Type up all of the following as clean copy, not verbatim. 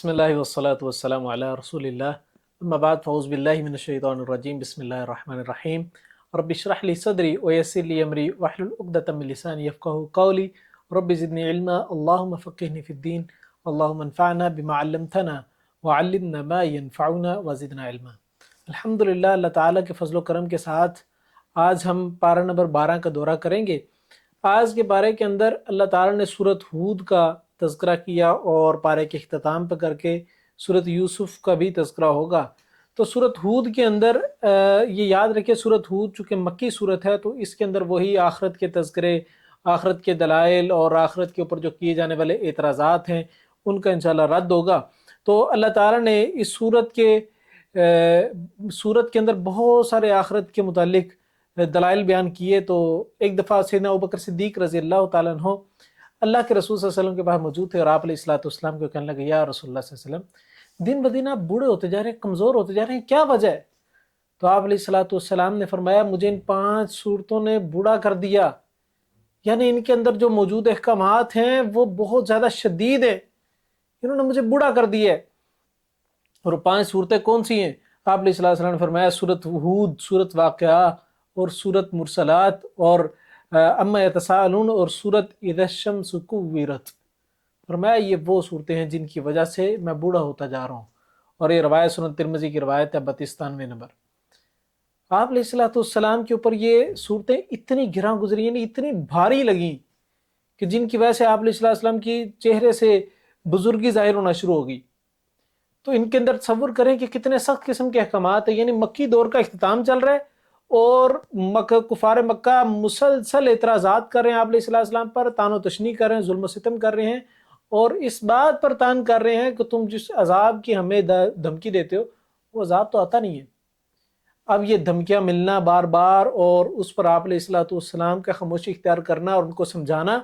بسم اللہ والصلاة والسلام علی رسول اللہ اما بعد فاعوذ باللہ من الشیطان الرجیم بسم اللہ الرحمن الرحیم رب اشرح لی صدری ویسر لی امری واحلل عقدۃ من لسانی یفقهوا قولی رب زدنی علما اللہم فقہنی فی الدین اللہم انفعنا بما علمتنا وعلمنا ما ينفعنا وزدنا علما۔ الحمدللہ، اللہ تعالیٰ کے فضل و کرم کے ساتھ آج ہم پارہ نمبر 12 کا دورہ کریں گے۔ آج کے پارے کے اندر اللہ تعالیٰ نے سورۃ ہود کا تذکرہ کیا اور پارے کے اختتام پہ کر کے سورۃ یوسف کا بھی تذکرہ ہوگا۔ تو سورۃ ہود کے اندر یہ یاد رکھیں، سورۃ ہود چونکہ مکی سورت ہے تو اس کے اندر وہی آخرت کے تذکرے، آخرت کے دلائل اور آخرت کے اوپر جو کیے جانے والے اعتراضات ہیں ان کا انشاءاللہ رد ہوگا۔ تو اللہ تعالیٰ نے اس سورت کے اندر بہت سارے آخرت کے متعلق دلائل بیان کیے۔ تو ایک دفعہ سیدنا ابوبکر صدیق رضی اللہ تعالیٰ عنہ اللہ کے رسول صلی اللہ علیہ وسلم کے پاس موجود تھے اور آپ علیہ الصلوۃ والسلام کو کہنے لگے، یا رسول اللہ صلی اللہ علیہ وسلم، دن بدن آپ بوڑھے ہوتے جا رہے ہیں، کمزور ہوتے جا رہے ہیں، کیا وجہ ہے؟ تو آپ علیہ الصلوۃ والسلام نے فرمایا، مجھے ان 5 صورتوں نے بوڑھا کر دیا، یعنی ان کے اندر جو موجود احکامات ہیں وہ بہت زیادہ شدید ہیں، انہوں نے مجھے بوڑھا کر دیا ہے۔ اور 5 صورتیں کون سی ہیں؟ آپ علیہ الصلوۃ والسلام نے فرمایا سورۃ ہود، سورۃ واقعہ اور سورۃ مرسلات اور اما یتساءلون اور سورۃ اذا الشمس کورت۔ فرمایا یہ وہ صورتیں ہیں جن کی وجہ سے میں بوڑھا ہوتا جا رہا ہوں، اور یہ روایت سنن ترمذی کی روایت ہے 92 نمبر۔ آپ علیہ الصلوۃ والسلام کے اوپر یہ صورتیں اتنی گراں گزری، یعنی اتنی بھاری لگیں کہ جن کی وجہ سے آپ علیہ الصلوۃ والسلام کی چہرے سے بزرگی ظاہر ہونا شروع ہوگی۔ تو ان کے اندر تصور کریں کہ کتنے سخت قسم کے احکامات ہیں، یعنی مکی دور کا اختتام چل رہا ہے اور کفار مکہ مسلسل اعتراضات کر رہے ہیں آپ علیہ السلام پر، تان و تشنیع کر رہے ہیں، ظلم و ستم کر رہے ہیں، اور اس بات پر تان کر رہے ہیں کہ تم جس عذاب کی ہمیں دھمکی دیتے ہو وہ عذاب تو آتا نہیں ہے۔ اب یہ دھمکیاں ملنا بار بار اور اس پر آپ علیہ السلام کا خاموشی اختیار کرنا اور ان کو سمجھانا،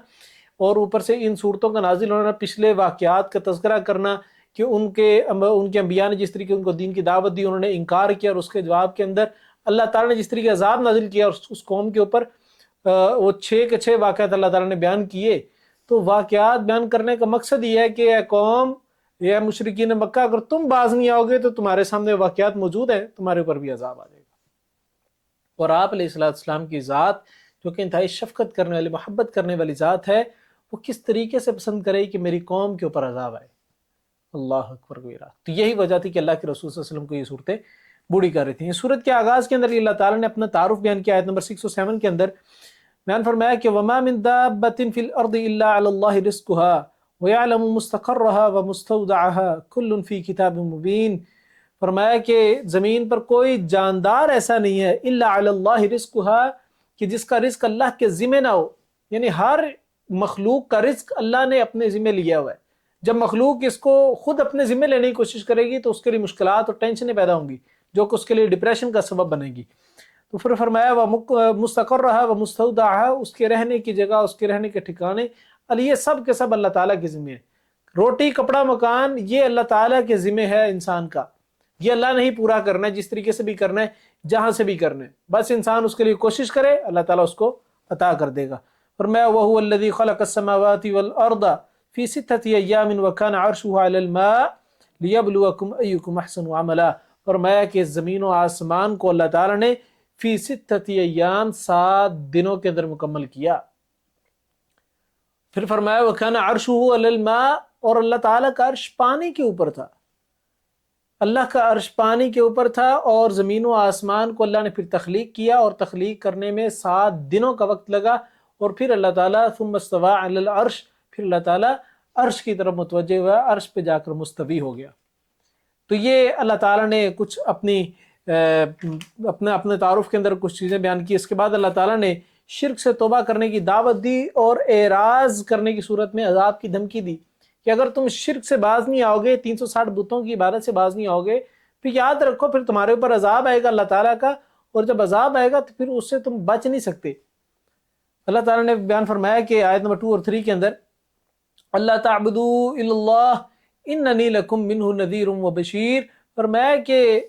اور اوپر سے ان صورتوں کا نازل ہونا، پچھلے واقعات کا تذکرہ کرنا کہ ان کے انبیاء نے جس طریقے ان کو دین کی دعوت دی انہوں نے انکار کیا، اور اس کے جواب کے اندر اللہ تعالیٰ نے جس طریقے عذاب نازل کیا اور اس قوم کے اوپر وہ 6 کے 6 واقعات اللہ تعالیٰ نے بیان کیے۔ تو واقعات بیان کرنے کا مقصد یہ ہے کہ اے قوم، اے مشرکین مکہ، اگر تم باز نہیں آؤ گے تو تمہارے سامنے واقعات موجود ہیں، تمہارے اوپر بھی عذاب آ جائے گا۔ اور آپ علیہ السلام کی ذات جو کہ انتہائی شفقت کرنے والی، محبت کرنے والی ذات ہے، وہ کس طریقے سے پسند کرے کہ میری قوم کے اوپر عذاب آئے۔ اللہ اکبر کبیرہ۔ تو یہی وجہ تھی کہ اللہ کے رسول صلی اللہ علیہ وسلم کو یہ صورتیں بوڑھی کر رہی تھیں۔ سورت کے آغاز کے اندر اللہ تعالیٰ نے اپنا تعارف بیان کیا، آیت نمبر 6 اور 7 کے اندر بیان فرمایا کہ وَمَا مِن دَابَّةٍ فِي الْأَرْضِ إِلَّا عَلَى اللَّهِ رِزْقُهَا وَيَعْلَمُ مُسْتَقَرَّهَا وَمُسْتَوْدَعَهَا كُلٌّ فِي كِتَابٍ مُبِينٍ۔ فرمایا کہ زمین پر کوئی جاندار ایسا نہیں ہے إِلَّا عَلَى اللَّهِ رِزْقُهَا کہ جس کا رزق اللہ کے ذمہ نہ ہو، یعنی ہر مخلوق کا رزق اللہ نے اپنے ذمہ لیا ہوا ہے۔ جب مخلوق اس کو خود اپنے ذمہ لینے کی کوشش کرے گی تو اس کے لیے مشکلات اور ٹینشنیں پیدا ہوں گی جو کہ اس کے لیے ڈپریشن کا سبب بنے گی۔ تو پھر فرمایا مستقرها ومستودعها، اس کے رہنے کی جگہ، اس کے رہنے کے ٹھکانے، یہ سب کے سب اللہ تعالیٰ کے ذمہ ہے۔ روٹی، کپڑا، مکان، یہ اللہ تعالیٰ کے ذمہ ہے انسان کا، یہ اللہ نے ہی پورا کرنا ہے، جس طریقے سے بھی کرنا ہے، جہاں سے بھی کرنا ہے، بس انسان اس کے لیے کوشش کرے، اللہ تعالیٰ اس کو عطا کر دے گا۔ فرمایا وَهُوَ الَّذِي خَلَقَ السَّمَاوَاتِ وَالْأَرْضَ فِي 6 أَيَّامٍ وَكَانَ عَرْشُهُ عَلَى الْمَاءِ لِيَبْلُوَكُمْ أَيُّكُمْ أَحْسَنُ عَمَلًا۔ فرمایا کہ زمین و آسمان کو اللہ تعالیٰ نے فی 6 ایام 7 دنوں کے اندر مکمل کیا۔ پھر فرمایا وَكَانَ عَرْشُهُ عَلَى الْمَاءِ، اور اللہ تعالیٰ کا عرش پانی کے اوپر تھا، اللہ کا عرش پانی کے اوپر تھا، اور زمین و آسمان کو اللہ نے پھر تخلیق کیا، اور تخلیق کرنے میں 7 دنوں کا وقت لگا، اور پھر اللہ تعالیٰ ثم استوى علی العرش، پھر اللہ تعالیٰ عرش کی طرف متوجہ ہوا، عرش پہ جا کر مستوی ہو گیا۔ تو یہ اللہ تعالیٰ نے کچھ اپنے تعارف کے اندر کچھ چیزیں بیان کی۔ اس کے بعد اللہ تعالیٰ نے شرک سے توبہ کرنے کی دعوت دی اور اعراض کرنے کی صورت میں عذاب کی دھمکی دی کہ اگر تم شرک سے باز نہیں آؤ گے، 360 بتوں کی عبادت سے باز نہیں آؤ گے، پھر یاد رکھو پھر تمہارے اوپر عذاب آئے گا اللہ تعالیٰ کا، اور جب عذاب آئے گا تو پھر اس سے تم بچ نہیں سکتے۔ اللہ تعالیٰ نے بیان فرمایا کہ آیت نمبر 2 اور 3 کے اندر اللہ تعبدوا الا اللہ اننی لکم منہ نذیر و بشیر، فرمایا کہ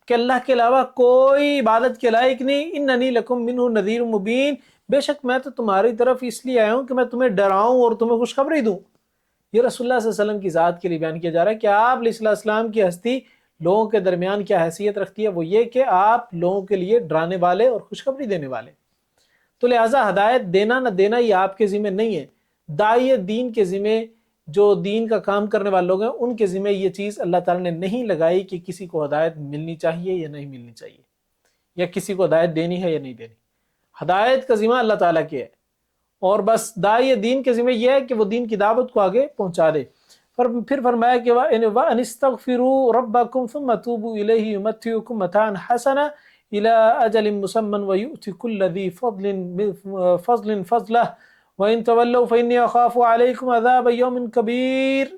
اللہ کے علاوہ کوئی عبادت کے لائق نہیں، اننی لکم منہ نذیر مبین، بے شک میں تو تمہاری طرف اس لیے آیا ہوں کہ میں تمہیں ڈراؤں اور تمہیں خوشخبری دوں۔ یہ رسول اللہ صلی اللہ علیہ وسلم کی ذات کے لیے بیان کیا جا رہا ہے کہ آپ علیہ السلام کی ہستی لوگوں کے درمیان کیا حیثیت رکھتی ہے، وہ یہ کہ آپ لوگوں کے لیے ڈرانے والے اور خوشخبری دینے والے۔ تو لہٰذا ہدایت دینا نہ دینا یہ آپ کے ذمہ نہیں ہے، داعی دین کے ذمہ، جو دین کا کام کرنے والے لوگ ہیں ان کے ذمہ یہ چیز اللہ تعالیٰ نے نہیں لگائی کہ کسی کو ہدایت ملنی چاہیے یا نہیں ملنی چاہیے، یا کسی کو ہدایت دینی ہے یا نہیں دینی۔ ہدایت کا ذمہ اللہ تعالیٰ کے ہے، اور بس داعی دین کے ذمہ یہ ہے کہ وہ دین کی دعوت کو آگے پہنچا دے۔ پھر فرمایا کہ وَأَنِ اسْتَغْفِرُوا رَبَّكُمْ ثُمَّ تُوبُوا إِلَيْهِ يُمَتِّعُكُمْ مَتَاعًا حَسَنًا إِلَىٰ أَجَلٍ مُّسَمًّى وَيُؤْتِ كُلَّ ذِي فَضْلٍ فَضْلَهُ وَإِن تَوَلَّوْا فَإِنِّي أَخَافُ عَلَيْكُمْ عَذَابَ يَوْمٍ كَبِيرٍ۔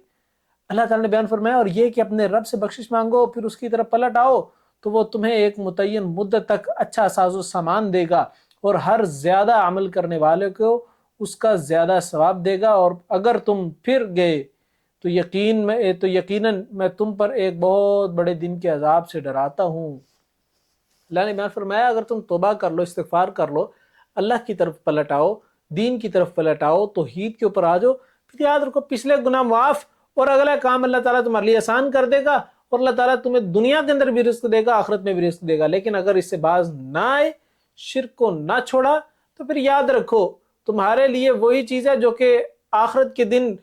اللہ تعالیٰ نے بیان فرمایا اور یہ کہ اپنے رب سے بخشش مانگو پھر اس کی طرف پلٹ آؤ تو وہ تمہیں ایک متعین مدت تک اچھا ساز و سامان دے گا، اور ہر زیادہ عمل کرنے والے کو اس کا زیادہ ثواب دے گا، اور اگر تم پھر گئے تو یقیناً میں تم پر ایک بہت بڑے دن کے عذاب سے ڈراتا ہوں۔ اللہ نے بیان فرمایا اگر تم توبہ کر لو، استغفار کر لو، اللہ کی طرف پلٹ آؤ، دین کی طرف پلٹ آؤ، توحید کے اوپر آ جاؤ، پھر یاد رکھو پچھلے گناہ معاف اور اگلا کام اللہ تعالیٰ تمہارے لیے آسان کر دے گا، اور اللہ تعالیٰ تمہیں دنیا کے اندر بھی رزق دے گا، آخرت میں بھی رزق دے گا۔ لیکن اگر اس سے باز نہ آئے، شرک کو نہ چھوڑا، تو پھر یاد رکھو تمہارے لیے وہی چیز ہے جو کہ آخرت کے دن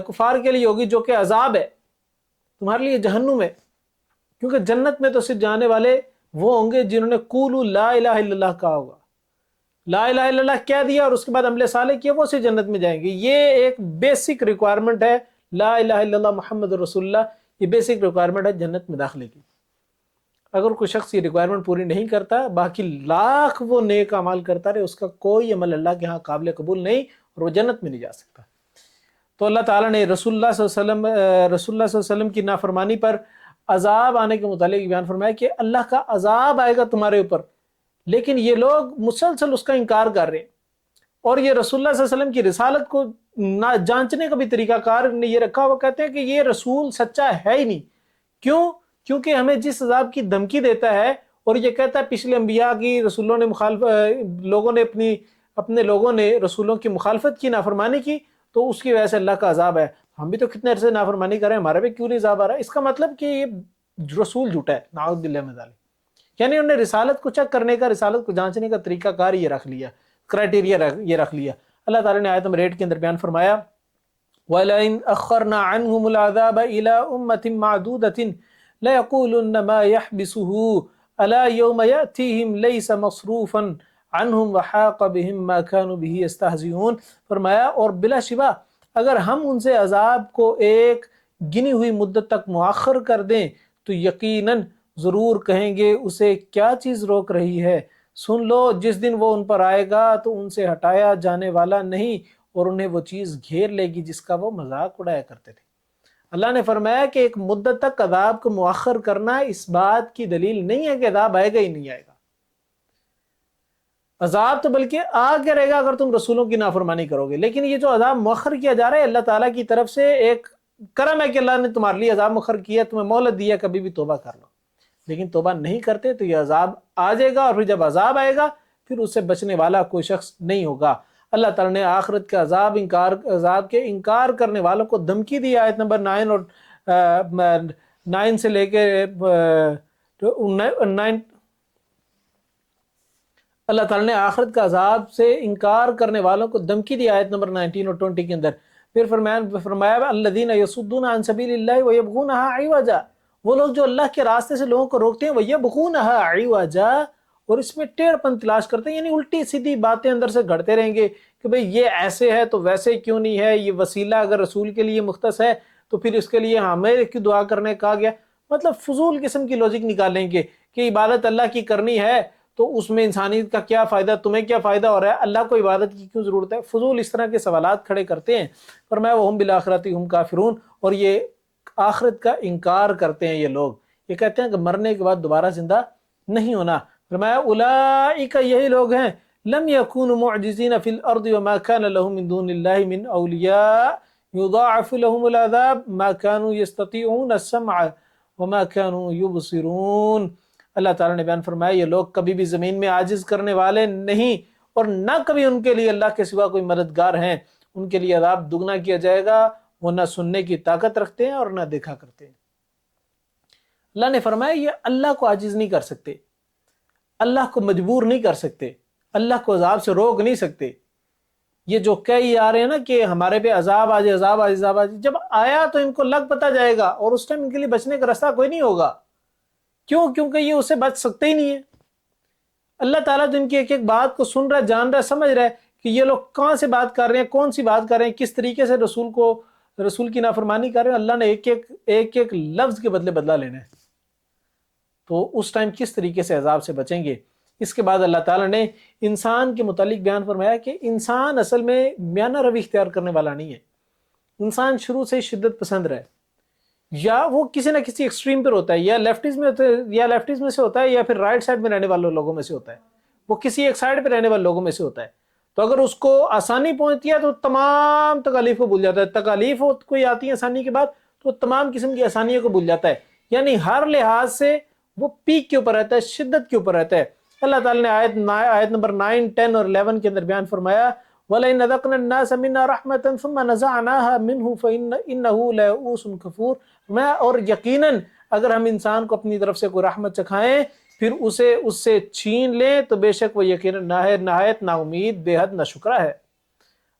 کفار کے لیے ہوگی، جو کہ عذاب ہے تمہارے لیے، جہنم ہے۔ کیونکہ جنت میں تو صرف جانے والے وہ ہوں گے جنہوں نے قولوا لا الہ الا اللہ کہا ہوگا، لا الہ الا اللہ کہہ دیا اور اس کے بعد عمل صالح کیا، وہ صرف جنت میں جائیں گے۔ یہ ایک بیسک ریکوائرمنٹ ہے، لا الہ الا اللہ محمد رسول اللہ، یہ بیسک ریکوائرمنٹ ہے جنت میں داخلے کی۔ اگر کوئی شخص یہ ریکوائرمنٹ پوری نہیں کرتا، باقی لاکھ وہ نیک اعمال کرتا رہے، اس کا کوئی عمل اللہ کے ہاں قابل قبول نہیں، اور وہ جنت میں نہیں جا سکتا۔ تو اللہ تعالیٰ نے رسول اللہ صلی اللہ علیہ وسلم کی نافرمانی پر عذاب آنے کے متعلق بیان فرمایا کہ اللہ کا عذاب آئے گا تمہارے اوپر، لیکن یہ لوگ مسلسل اس کا انکار کر رہے ہیں، اور یہ رسول اللہ صلی اللہ علیہ وسلم کی رسالت کو نہ جانچنے کا بھی طریقہ کار نے یہ رکھا، وہ کہتے ہیں کہ یہ رسول سچا ہے ہی نہیں۔ کیوں؟ کیونکہ ہمیں جس عذاب کی دھمکی دیتا ہے اور یہ کہتا ہے پچھلے انبیاء کی رسولوں نے اپنے لوگوں نے رسولوں کی مخالفت کی، نافرمانی کی، تو اس کی وجہ سے اللہ کا عذاب ہے۔ ہم بھی تو کتنے عرصے نافرمانی کر رہے ہیں، ہمارے بھی کیوں نہیں عذاب آ رہا ہے؟ اس کا مطلب کہ یہ رسول جھوٹا ہے، نعوذ باللہ من ذالک۔ یعنی انہوں نے رسالت کو چیک کرنے کا، رسالت کو جانچنے کا طریقہ کار یہ رکھ لیا، کرائٹیریا یہ رکھ لیا۔ اللہ تعالیٰ نے آیت نمبر 8 کے اندر بیان فرمایا وَلَئِنْ أَخَّرْنَا عَنْهُمُ الْعَذَابَ إِلَىٰ أُمَّةٍ مَّعْدُودَةٍ لَيَقُولُنَّ مَا يَحْبِسُهُ أَلَا يَوْمَ يَأْتِيهِمْ لَيْسَ مَصْرُوفًا عَنْهُمْ وَحَاقَ بِهِمْ مَا كَانُوا بِهِ يَسْتَهْزِئُونَ۔ فرمایا اور بلا شبہ اگر ہم ان سے عذاب کو ایک گنی ہوئی مدت تک مؤخر کر دیں تو یقیناً ضرور کہیں گے اسے کیا چیز روک رہی ہے، سن لو جس دن وہ ان پر آئے گا تو ان سے ہٹایا جانے والا نہیں، اور انہیں وہ چیز گھیر لے گی جس کا وہ مذاق اڑایا کرتے تھے۔ اللہ نے فرمایا کہ ایک مدت تک عذاب کو مؤخر کرنا اس بات کی دلیل نہیں ہے کہ عذاب آئے گا ہی نہیں آئے گا۔ عذاب تو بلکہ آ کے رہے گا اگر تم رسولوں کی نافرمانی کرو گے، لیکن یہ جو عذاب مؤخر کیا جا رہا ہے اللہ تعالیٰ کی طرف سے ایک کرم ہے کہ اللہ نے تمہارے لیے عذاب مؤخر کیا، تمہیں مہلت دیا کبھی بھی توبہ کر لو، لیکن توبہ نہیں کرتے تو یہ عذاب آ جائے گا، اور پھر جب عذاب آئے گا پھر اس سے بچنے والا کوئی شخص نہیں ہوگا۔ اللہ تعالیٰ نے آخرت کے عذاب کے انکار کرنے والوں کو دھمکی دی، آیت نمبر 9 سے لے کے 9 اللہ تعالیٰ نے آخرت کا عذاب سے انکار کرنے والوں کو دھمکی دی آیت نمبر 19 اور 20 کے اندر۔ پھر فرمایا الذین یصدون عن سبیل اللہ ویبغونها عوجا، وہ لوگ جو اللہ کے راستے سے لوگوں کو روکتے ہیں، ویبغونها عوجا، اور اس میں ٹیڑھ پن تلاش کرتے ہیں، یعنی الٹی سیدھی باتیں اندر سے گھڑتے رہیں گے کہ بھئی یہ ایسے ہے تو ویسے کیوں نہیں ہے، یہ وسیلہ اگر رسول کے لیے مختص ہے تو پھر اس کے لیے ہمیں کیوں دعا کرنے کہا گیا۔ مطلب فضول قسم کی لوجک نکالیں گے کہ عبادت اللہ کی کرنی ہے تو اس میں انسانیت کا کیا فائدہ، تمہیں کیا فائدہ ہو رہا ہے، اللہ کو عبادت کی کیوں ضرورت ہے، فضول اس طرح کے سوالات کھڑے کرتے ہیں۔ فرمایا وَهُمْ بِالْآخِرَةِ هُمْ كَافِرُونَ، اور یہ آخرت کا انکار کرتے ہیں، یہ لوگ یہ کہتے ہیں کہ مرنے کے بعد دوبارہ زندہ نہیں ہونا۔ فرمایا اولئک، یہی لوگ ہیں، لم يكونوا معجزین فی الارض وما كان لهم من دون اللہ من اولیاء یضاعف لهم العذاب ما كانوا يستطيعون السمع وما كانوا يبصرون۔ اللہ تعالیٰ نے بیان فرمایا یہ لوگ کبھی بھی زمین میں عاجز کرنے والے نہیں، اور نہ کبھی ان کے لیے اللہ کے سوا کوئی مددگار ہیں، ان کے لیے عذاب دگنا کیا جائے گا، وہ نہ سننے کی طاقت رکھتے ہیں اور نہ دیکھا کرتے ہیں۔ اللہ نے فرمایا یہ اللہ کو عاجز نہیں کر سکتے، اللہ کو مجبور نہیں کر سکتے، اللہ کو عذاب سے روک نہیں سکتے۔ یہ جو کئی آ رہے ہیں نا کہ ہمارے پہ عذاب آ جائے، عذاب آ جائے، عذاب آ جائے، جب آیا تو ان کو لگ پتہ جائے گا اور اس ٹائم ان کے لیے بچنے کا راستہ کوئی نہیں ہوگا۔ کیوں؟ کیونکہ یہ اسے بچ سکتے ہی نہیں ہے۔ اللہ تعالیٰ تو ان کی ایک ایک بات کو سن رہا ہے، جان رہا ہے، سمجھ رہا ہے کہ یہ لوگ کہاں سے بات کر رہے ہیں، کون سی بات کر رہے ہیں، کس طریقے سے رسول کی نافرمانی کر رہے ہیں۔ اللہ نے ایک ایک لفظ کے بدلے بدلہ لینا ہے، تو اس ٹائم کس طریقے سے عذاب سے بچیں گے۔ اس کے بعد اللہ تعالیٰ نے انسان کے متعلق بیان فرمایا کہ انسان اصل میں میانہ روی اختیار کرنے والا نہیں ہے۔ انسان شروع سے ہی شدت پسند رہے، یا وہ کسی نہ کسی ایکسٹریم پر ہوتا ہے، یا لیفٹز میں سے ہوتا ہے، یا پھر رائٹ سائڈ میں رہنے والے لوگوں میں سے ہوتا ہے، وہ کسی ایک سائڈ پہ رہنے والے لوگوں میں سے ہوتا ہے۔ تو اگر اس کو آسانی پہنچتی ہے تو تمام تکالیف کو بھول جاتا ہے، تکالیف کوئی آتی ہے آسانی کے بعد تو تمام قسم کی آسانیوں کو بھول جاتا ہے، یعنی ہر لحاظ سے وہ پیک کے اوپر رہتا ہے، شدت کے اوپر رہتا ہے۔ اللہ تعالیٰ نے آیت نمبر 9، 10 اور 11 کے اندر بیان فرمایا وَلَئِنْ أَذَقْنَا النَّاسَ مِنَّا رَحْمَةً ثُمَّ نَزَعْنَاهَا مِنْهُ فَإِنَّهُ لَيَئُوسٌ كَفُورٌ۔ اور یقیناً اگر ہم انسان کو اپنی طرف سے کوئی رحمت چکھائیں پھر اسے اس سے چھین لیں تو بے شک وہ یقیناً نہایت نا امید، بے حد ناشکرا ہے۔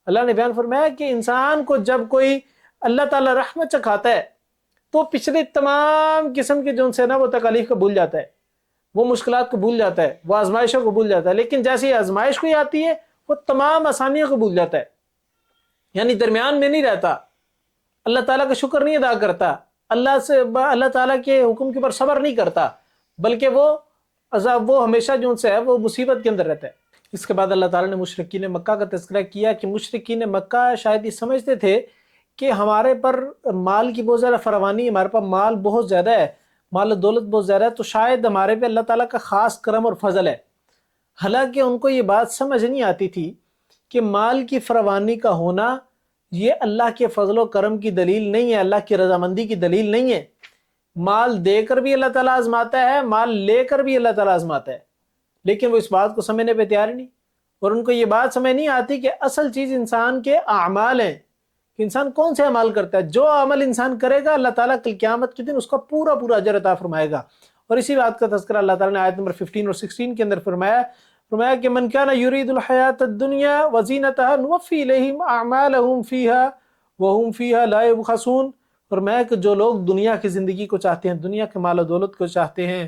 اللہ نے بیان فرمایا کہ انسان کو جب کوئی اللہ تعالیٰ رحمت چکھاتا ہے تو پچھلے تمام قسم کے جو ان سے نا وہ تکالیف کو بھول جاتا ہے، وہ مشکلات کو بھول جاتا ہے، وہ آزمائشوں کو بھول جاتا ہے، لیکن جیسے ہی آزمائش کوئی آتی ہے وہ تمام آسانیوں کو بھول جاتا ہے، یعنی درمیان میں نہیں رہتا، اللہ تعالیٰ کا شکر نہیں ادا کرتا، اللہ تعالیٰ کے حکم کے اوپر صبر نہیں کرتا، بلکہ وہ ہمیشہ جو ان سے ہے وہ مصیبت کے اندر رہتا ہے۔ اس کے بعد اللہ تعالیٰ نے مشرکین مکہ کا تذکرہ کیا کہ مشرکین مکہ شاید یہ سمجھتے تھے کہ ہمارے پر مال کی بہت زیادہ فراوانی ہے، ہمارے پاس مال بہت زیادہ ہے، مال و دولت بہت زیادہ ہے، تو شاید ہمارے پہ اللہ تعالیٰ کا خاص کرم اور فضل ہے۔ حالانکہ ان کو یہ بات سمجھ نہیں آتی تھی کہ مال کی فراوانی کا ہونا یہ اللہ کے فضل و کرم کی دلیل نہیں ہے، اللہ کی رضامندی کی دلیل نہیں ہے۔ مال دے کر بھی اللہ تعالیٰ آزماتا ہے، مال لے کر بھی اللہ تعالیٰ آزماتا ہے، لیکن وہ اس بات کو سمجھنے پہ تیار نہیں، اور ان کو یہ بات سمجھ نہیں آتی کہ اصل چیز انسان کے اعمال ہیں، کہ انسان کون سے اعمال کرتا ہے۔ جو عمل انسان کرے گا اللہ تعالیٰ کل قیامت کے دن اس کا پورا اجر عطا فرمائے گا۔ اور اسی بات کا تذکرہ اللہ تعالیٰ نے آیت نمبر 15 اور 16 کے اندر فرمایا کہ من کان یرید الحیات الدنیا وزینتها نوفی الیہم اعمالہم فیہا وہم فیہا لا یبخسون۔ فرمایا کہ جو لوگ دنیا کی زندگی کو چاہتے ہیں، دنیا کے مال و دولت کو چاہتے ہیں،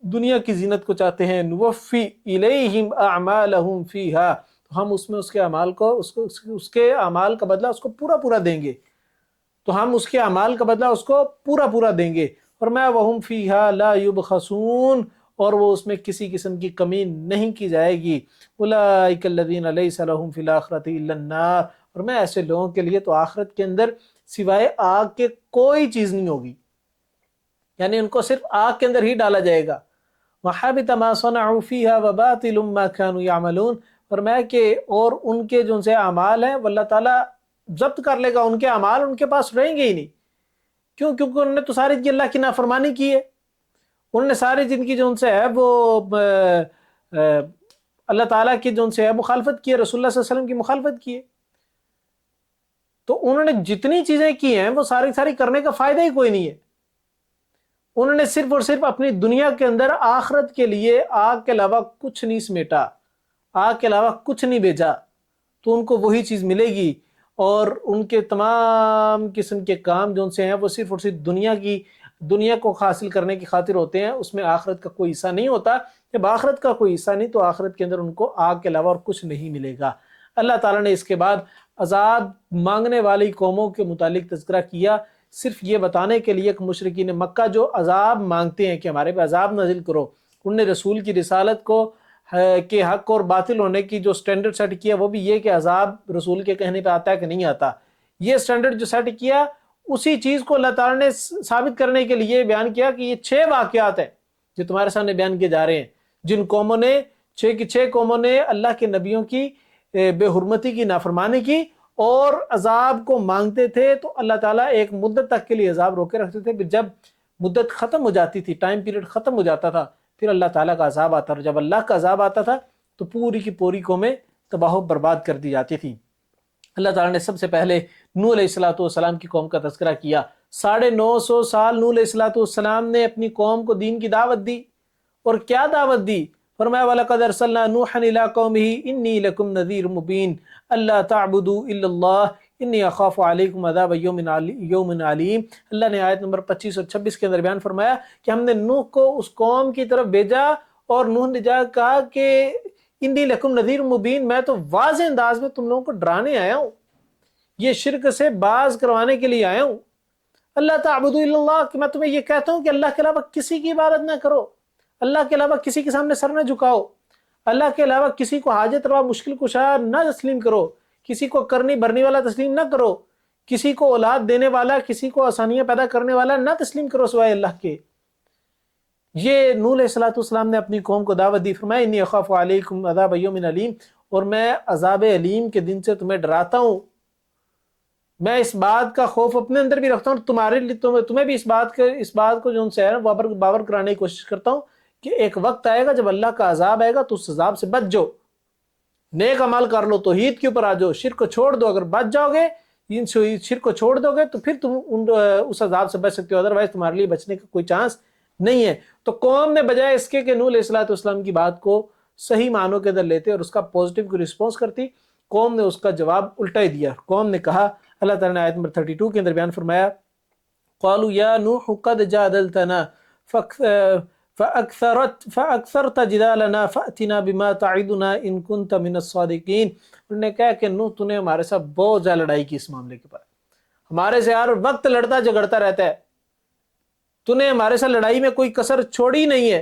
دنیا کی زینت کو چاہتے ہیں، نوفی الیہم اعمالہم فیہا، تو ہم اس میں اس کے اعمال کو اس کے اعمال کا بدلہ اس کو پورا دیں گے، تو ہم اس کے اعمال کا بدلہ اس کو پورا دیں گے۔ فرمایا وہم فیہا لا یبخسون، اور وہ اس میں کسی قسم کی کمی نہیں کی جائے گی۔ اولئک الذین لیس لہم فی الآخرۃ الا النار، اور میں ایسے لوگوں کے لیے تو آخرت کے اندر سوائے آگ کے کوئی چیز نہیں ہوگی، یعنی ان کو صرف آگ کے اندر ہی ڈالا جائے گا۔ وحبط ما صنعوا فیہا وباطل ما كانوا یعملون، فرمایا کہ اور ان کے جو ان سے اعمال ہیں وہ اللہ تعالیٰ ضبط کر لے گا، ان کے اعمال ان کے پاس رہیں گے ہی نہیں۔ کیوں؟ کیونکہ انہوں نے تو ساری اللہ کی نافرمانی کی ہے، انہوں نے ساری زندگی جو ان سے ہے وہ اللہ تعالیٰ کی جو ان سے ہے مخالفت کی ہے، رسول اللہ صلی اللہ علیہ وسلم کی مخالفت کی ہے، تو انہوں نے جتنی چیزیں کی ہیں وہ ساری کرنے کا فائدہ ہی کوئی نہیں ہے۔ انہوں نے صرف اور صرف اپنی دنیا کے اندر آخرت کے لیے آگ کے علاوہ کچھ نہیں سمیٹا، آگ کے علاوہ کچھ نہیں بھیجا، تو ان کو وہی چیز ملے گی، اور ان کے تمام قسم کے کام جو ان سے ہیں وہ صرف اور صرف دنیا کو حاصل کرنے کی خاطر ہوتے ہیں، اس میں آخرت کا کوئی حصہ نہیں ہوتا۔ جب آخرت کا کوئی حصہ نہیں تو آخرت کے اندر ان کو آگ کے علاوہ اور کچھ نہیں ملے گا۔ اللہ تعالیٰ نے اس کے بعد عذاب مانگنے والی قوموں کے متعلق تذکرہ کیا، صرف یہ بتانے کے لیے کہ مشرکین مکہ جو عذاب مانگتے ہیں کہ ہمارے پہ عذاب نازل کرو، انہوں نے رسول کی رسالت کو کہ حق اور باطل ہونے کی جو سٹینڈرڈ سیٹ کیا وہ بھی یہ کہ عذاب رسول کے کہنے پہ آتا ہے کہ نہیں آتا، یہ سٹینڈرڈ جو سیٹ کیا اسی چیز کو اللہ تعالیٰ نے ثابت کرنے کے لیے بیان کیا کہ یہ 6 واقعات ہیں جو تمہارے سامنے بیان کیے جا رہے ہیں، جن قوموں نے 6 قوموں نے اللہ کے نبیوں کی بے حرمتی کی، نافرمانی کی اور عذاب کو مانگتے تھے، تو اللہ تعالیٰ ایک مدت تک کے لیے عذاب روکے رکھتے تھے، جب مدت ختم ہو جاتی تھی، ٹائم پیریڈ ختم ہو جاتا تھا، پھر اللہ تعالیٰ کا عذاب آتا، اور جب اللہ کا عذاب آتا تھا تو پوری کی پوری قومیں تباہ و برباد کر دی جاتی تھی۔ اللہ تعالیٰ نے سب سے پہلے نوح علیہ الصلوۃ والسلام کی قوم کا تذکرہ کیا۔ 950 سال نوح علیہ الصلوۃ والسلام نے اپنی قوم کو دین کی دعوت دی، اور کیا دعوت دی؟ فرمایا وَلَقَدْ أَرْسَلْنَا نُوحًا إِلَىٰ قَوْمِهِ إِنِّي لَكُمْ نَذِيرٌ مُّبِينٌ أَلَّا تَعْبُدُوا إِلَّا اللَّهَ إِنِّي أَخَافُ عَلَيْكُمْ عَذَابَ يَوْمٍ عَلِيمٍ۔ اللہ نے آیت نمبر 25 اور 26 کے اندر بیان فرمایا کہ ہم نے نوح کو اس قوم کی طرف بھیجا، اور نوح نے جا کہا کہ انی لکم نذیر مبین، میں تو واضح انداز میں تم لوگوں کو ڈرانے آیا ہوں، یہ شرک سے باز کروانے کے لیے آیا ہوں۔ اللہ تعبدوا الا اللہ، کہ میں تمہیں یہ کہتا ہوں کہ اللہ کے علاوہ کسی کی عبادت نہ کرو، اللہ کے علاوہ کسی کے سامنے سر نہ جھکاؤ، اللہ کے علاوہ کسی کو حاجت روا مشکل کشا نہ تسلیم کرو، کسی کو کرنی بھرنی والا تسلیم نہ کرو، کسی کو اولاد دینے والا، کسی کو آسانیاں پیدا کرنے والا نہ تسلیم کرو سوائے اللہ کے۔ یہ نوح علیہ الصلوۃ والسلام نے اپنی قوم کو دعوت دی۔ فرمایا انی اخاف علیکم عذاب یوم علیم، اور میں عذاب علیم کے دن سے تمہیں ڈراتا ہوں، میں اس بات کا خوف اپنے اندر بھی رکھتا ہوں، تمہارے لیے تمہیں بھی اس بات کو جو ان سے ہے باور کرانے کی کوشش کرتا ہوں کہ ایک وقت آئے گا جب اللہ کا عذاب آئے گا تو اس عذاب سے بچ جاؤ، نیک عمل کر لو، توحید کے اوپر آ جاؤ، شرک کو چھوڑ دو، اگر بچ جاؤ گے، ان شرک کو چھوڑ دو گے تو پھر تم اس عذاب سے بچ سکتے ہو، ادروائز تمہارے لیے بچنے کا کوئی چانس نہیں ہے۔ تو قوم نے بجائے اس کے کہ نوح علیہ الصلوۃ والسلام کی بات کو صحیح معنوں کے اندر لیتے اور اس کا پازیٹیو کو رسپانس کرتی، قوم نے اس کا جواب الٹا ہی دیا۔ قوم نے کہا، اللہ تعالیٰ نے آیت نمبر 32 کے اندر بیان فرمایا قالوا یا نوح قد جادلتنا فاکثرت جدالنا فأتنا بما تعدنا ان كنت من الصادقین۔ انہوں نے کہا کہ نوح تو نے ہمارے ساتھ بہت زیادہ لڑائی کی اس معاملے کے اوپر، ہمارے سے ہر وقت لڑتا جھگڑتا رہتا ہے، تو نے ہمارے ساتھ لڑائی میں کوئی کسر چھوڑی نہیں ہے،